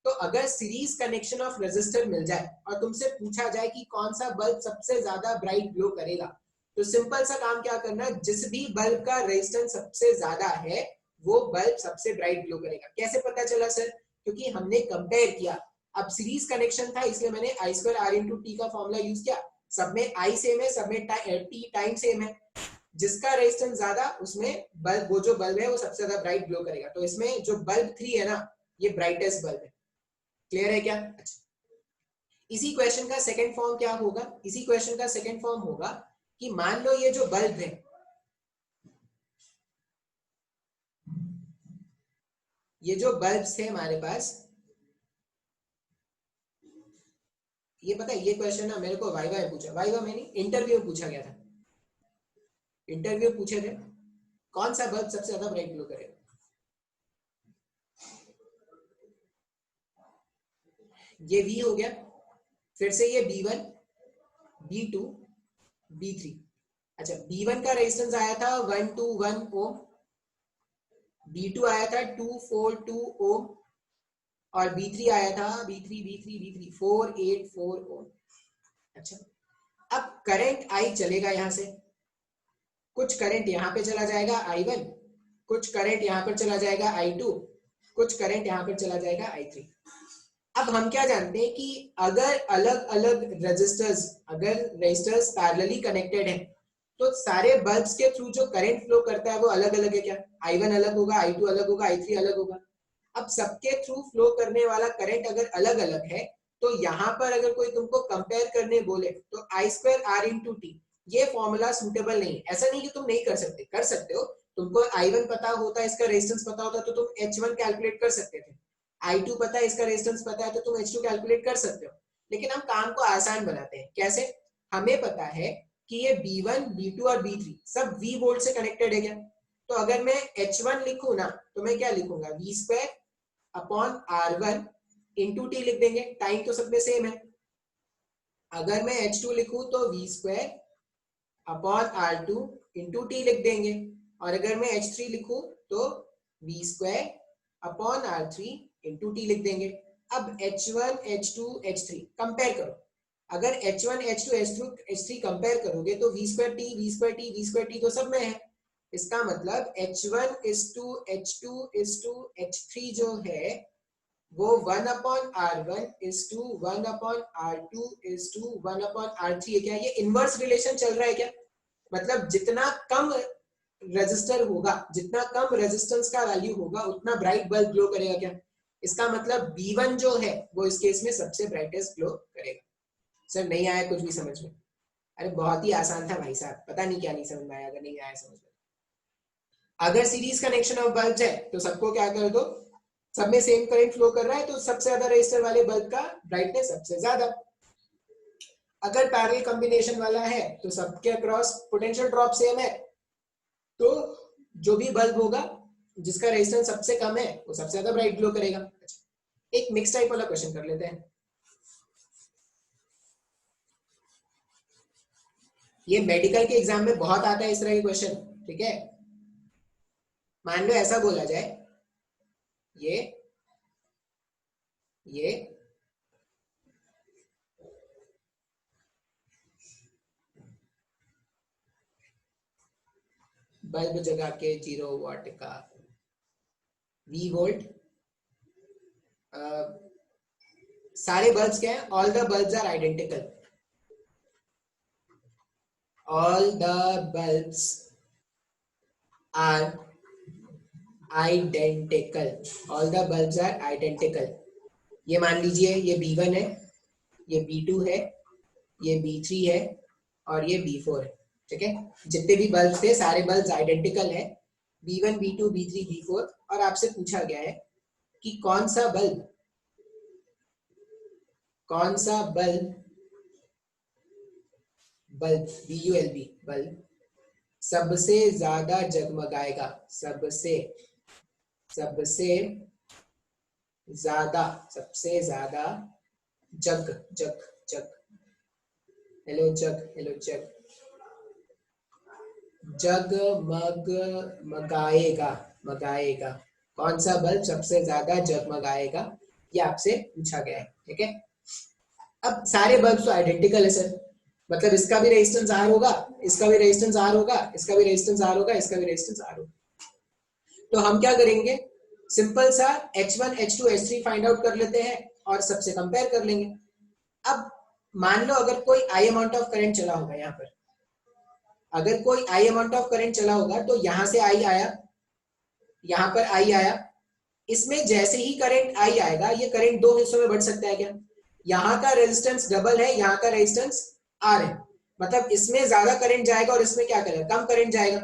तो अगर सीरीज कनेक्शन ऑफ रेजिस्टर मिल जाए और तुमसे पूछा जाए कि कौन सा बल्ब सबसे ज्यादा ब्राइट ग्लो करेगा, तो सिंपल सा काम क्या करना, जिस भी बल्ब का रेजिस्टेंस सबसे ज्यादा है वो बल्ब सबसे ब्राइट ग्लो करेगा। कैसे पता चला सर, क्योंकि हमने कंपेयर किया। अब सीरीज कनेक्शन था इसलिए मैंने आई स्क्वायर आर इंटू टी का फॉर्मूला यूज किया, सब में आई सेम है, सब में टी टाइम सेम है, जिसका रेजिस्टेंस ज्यादा उसमें बल्ब, वो जो बल्ब है वो सबसे ज्यादा ब्राइट ग्लो करेगा। तो इसमें जो बल्ब 3 है ना, ये ब्राइटेस्ट बल्ब है। क्लियर है क्या? अच्छा, इसी क्वेश्चन का सेकंड फॉर्म क्या होगा? इसी क्वेश्चन का सेकंड फॉर्म होगा कि मान लो ये जो बल्ब है, ये जो बल्ब्स थे हमारे पास, ये पता है ये क्वेश्चन ना मेरे को वाइवा में पूछा, वाइवा में नहीं इंटरव्यू में पूछा गया था। इंटरव्यू पूछे थे कौन सा बल्ब सबसे ज्यादा ब्राइट ग्लो करेगा। ये V हो गया, फिर से ये B1, B2, B3। अच्छा, B1 का रेजिस्टेंस आया था 121 ओम, B2 आया था 242 ओम, और B3 आया था B3 484 ओम। अच्छा, अब करंट I चलेगा यहां से, कुछ करंट यहां पे चला जाएगा I1, कुछ करंट यहां पर चला जाएगा I2, कुछ करंट यहां पर चला जाएगा I3। अब हम क्या जानते हैं कि अगर अलग अलग रेजिस्टर्स, अगर रेजिस्टर्स पैरेलली कनेक्टेड हैं, तो सारे बल्ब्स के थ्रू जो करंट फ्लो करता है वो अलग अलग है क्या? I1 अलग होगा, I2 अलग होगा, I3 अलग होगा। अब सबके थ्रू फ्लो करने वाला करंट अगर अलग अलग है, तो यहाँ पर अगर कोई तुमको कंपेयर करने बोले तो I2R/T ये फॉर्मूला सूटेबल नहीं। ऐसा नहीं कि तुम नहीं कर सकते, कर सकते हो। तुमको I1 पता होता है, इसका रेजिस्टेंस पता होता तो तुम H1 कैलकुलेट कर सकते थे। I2 पता है, इसका रेजिस्टेंस पता है तो तुम H2 कैलकुलेट कर सकते हो। लेकिन हम काम को आसान बनाते हैं। कैसे? हमें पता है कि ये B1, B2 और B3 सब V वोल्ट से कनेक्टेड है क्या? तो अगर मैं H1 लिखूं ना, तो मैं क्या लिखूंगा? V² upon R1 into T लिख देंगे, टाइम तो सब में सेम है। अगर मैं H2 लिखूं तो V² upon R2 into T लिख देंगे, और अगर मैं H3 लिखूं तो V² upon R3 into T लिख देंगे। अब H1, H2, H3 कंपेयर करो। अगर H1, H2, H3 कंपेयर करोगे तो V²T तो सब में है। इसका मतलब H1 is to H2 is to H3 जो है वो 1/R1 is to 1/R2 is to 1/R3 है क्या? ये इनवर्स रिलेशन चल रहा है क्या? मतलब जितना कम रेजिस्टर होगा, जितना कम रेजिस्टेंस का वैल्यू होगा, उतना ब्राइट बल्ब ग्लो करेगा क्या? इसका मतलब B1 जो है वो इस केस में सबसे ब्राइटेस्ट ग्लो करेगा। सर नहीं आया कुछ भी समझ में? अरे बहुत ही आसान था भाई साहब, पता नहीं क्या नहीं समझ में आया। अगर नहीं आया समझ में, अगर सीरीज कनेक्शन ऑफ बल्ब है तो सबको क्या कर दो, सब में सेम करंट फ्लो कर रहा है तो सबसे ज्यादा रेजिस्टर वाले बल्ब का ब्राइटनेस सबसे ज्यादा। अगर पैरेलल कॉम्बिनेशन वाला है तो सबके अक्रॉस पोटेंशियल ड्रॉप सेम है, तो जो भी बल्ब होगा जिसका रेजिस्टेंस सबसे कम है वो सबसे ज्यादा ब्राइट ग्लो करेगा। एक मिक्स टाइप वाला क्वेश्चन कर लेते हैं। ये मेडिकल के एग्जाम में बहुत आता है इस तरह के क्वेश्चन, ठीक है? मान लो ऐसा बोला जाए, ये बल्ब जगा के 0 वाट का V वोल्ट, सारे बल्ब्स क्या है? All the bulbs are identical, all the bulbs are identical, all the bulbs are identical. ये मान लीजिए ये B1 है, ये B2 है, ये B3 है और ये B4 है, ठीक है? जितने भी बल्ब थे सारे बल्ब्स आइडेंटिकल है, B1, B2, B3, B4। और आपसे पूछा गया है कि कौन सा बल्ब BULB बल्ब सबसे ज्यादा जगमगाएगा, सबसे ज्यादा जग जग जग हेलो जग मगाएगा। कौन सा बल्ब सबसे ज्यादा जगमगाएगा, ये आपसे पूछा गया है, ठीक है? अब सारे बल्ब तो आइडेंटिकल है सर, मतलब इसका भी रेजिस्टेंस R होगा, इसका भी रेजिस्टेंस R होगा, इसका भी रेजिस्टेंस R होगा, इसका भी रेजिस्टेंस R होगा। तो हम क्या करेंगे, सिंपल सा H1, H2, H3 find out कर लेते हैं और सबसे कंपेयर कर लेंगे। अब मान लो अगर कोई I अमाउंट ऑफ करंट चला होगा, यहाँ पर अगर कोई I अमाउंट ऑफ करंट चला होगा तो यहां से I आया, यहाँ पर I आया, इसमें जैसे ही करंट आई आएगा ये करंट दो हिस्सों में बढ़ सकता है क्या? यहाँ का रेजिस्टेंस डबल है, यहाँ का रेजिस्टेंस आर है, मतलब इसमें ज्यादा करंट जाएगा और इसमें क्या करेगा, कम करंट जाएगा।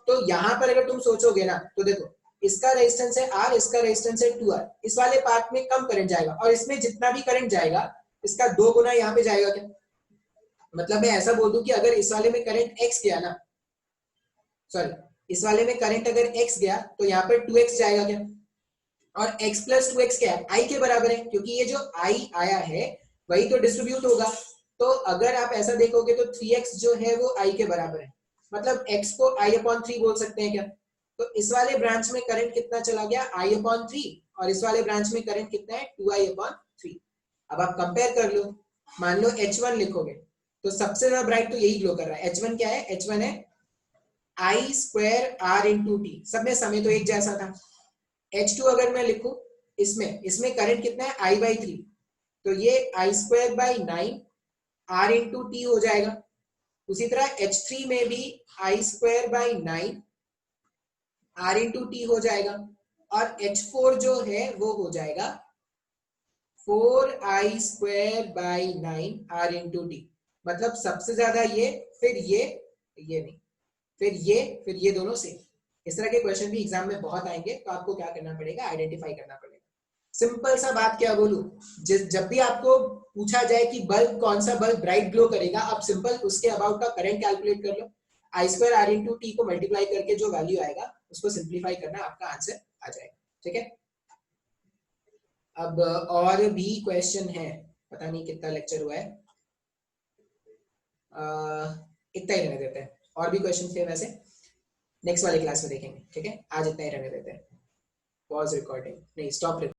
तो यहाँ पर अगर तुम सोचोगे ना तो देखो इसका रेजिस्टेंस है आर, इसका रेजिस्टेंस है 2R, इस वाले पार्ट में कम करंट जाएगा और इसमें जितना भी करंट जाएगा इसका 2 गुना यहाँ पे जाएगा क्या? मतलब मैं ऐसा बोल दूं कि अगर इस वाले में करंट x गया ना, सॉरी इस वाले में करंट अगर x गया तो यहाँ पर 2x जाएगा क्या? और x प्लस 2x क्या है, i के बराबर है, क्योंकि ये जो i आया है वही तो डिस्ट्रीब्यूट होगा। तो अगर आप ऐसा देखोगे तो 3x जो है वो i के बराबर है, मतलब x को i/3 बोल सकते हैं क्या? तो इस वाले ब्रांच में करंट कितना चला गया, i/3, और इस वाले ब्रांच में करंट कितना है, 2i/3। अब आप कंपेयर कर लो, मान लो H1 लिखोगे तो सबसे ज्यादा ब्राइट तो यही ग्लो कर रहा है। H1 क्या है, H1 है I square R into T, सब में समय तो एक जैसा था। H2 अगर मैं लिखूं इसमें करंट कितना है, I/3, तो ये I square by 9 R into T हो जाएगा। उसी तरह H3 में भी I square by 9 R into T हो जाएगा, और H4 जो है वो हो जाएगा 4I square by 9 R into T. मतलब सबसे ज्यादा ये, फिर ये नहीं, फिर ये दोनों सेम। इस तरह के क्वेश्चन भी एग्जाम में बहुत आएंगे, तो आपको क्या करना पड़ेगा, आइडेंटिफाई करना पड़ेगा। सिंपल सा बात क्या बोलूं, जब भी आपको पूछा जाए कि बल्ब कौन सा बल्ब ब्राइट ग्लो करेगा, आप सिंपल उसके अबाउट का करंट कैलकुलेट कर लो, आई स्क्वायर आर इंटू टी को मल्टीप्लाई करके जो वैल्यू आएगा उसको सिंप्लीफाई करना, आपका आंसर आ जाएगा। ठीक है, अब और भी क्वेश्चन है, पता नहीं कितना लेक्चर हुआ है, इतना ही रहने देते हैं। और भी क्वेश्चन थे वैसे, नेक्स्ट वाले क्लास में देखेंगे। ठीक है, आज इतना ही रहने देते हैं। पॉज रिकॉर्डिंग, नहीं स्टॉप रिकॉर्डिंग।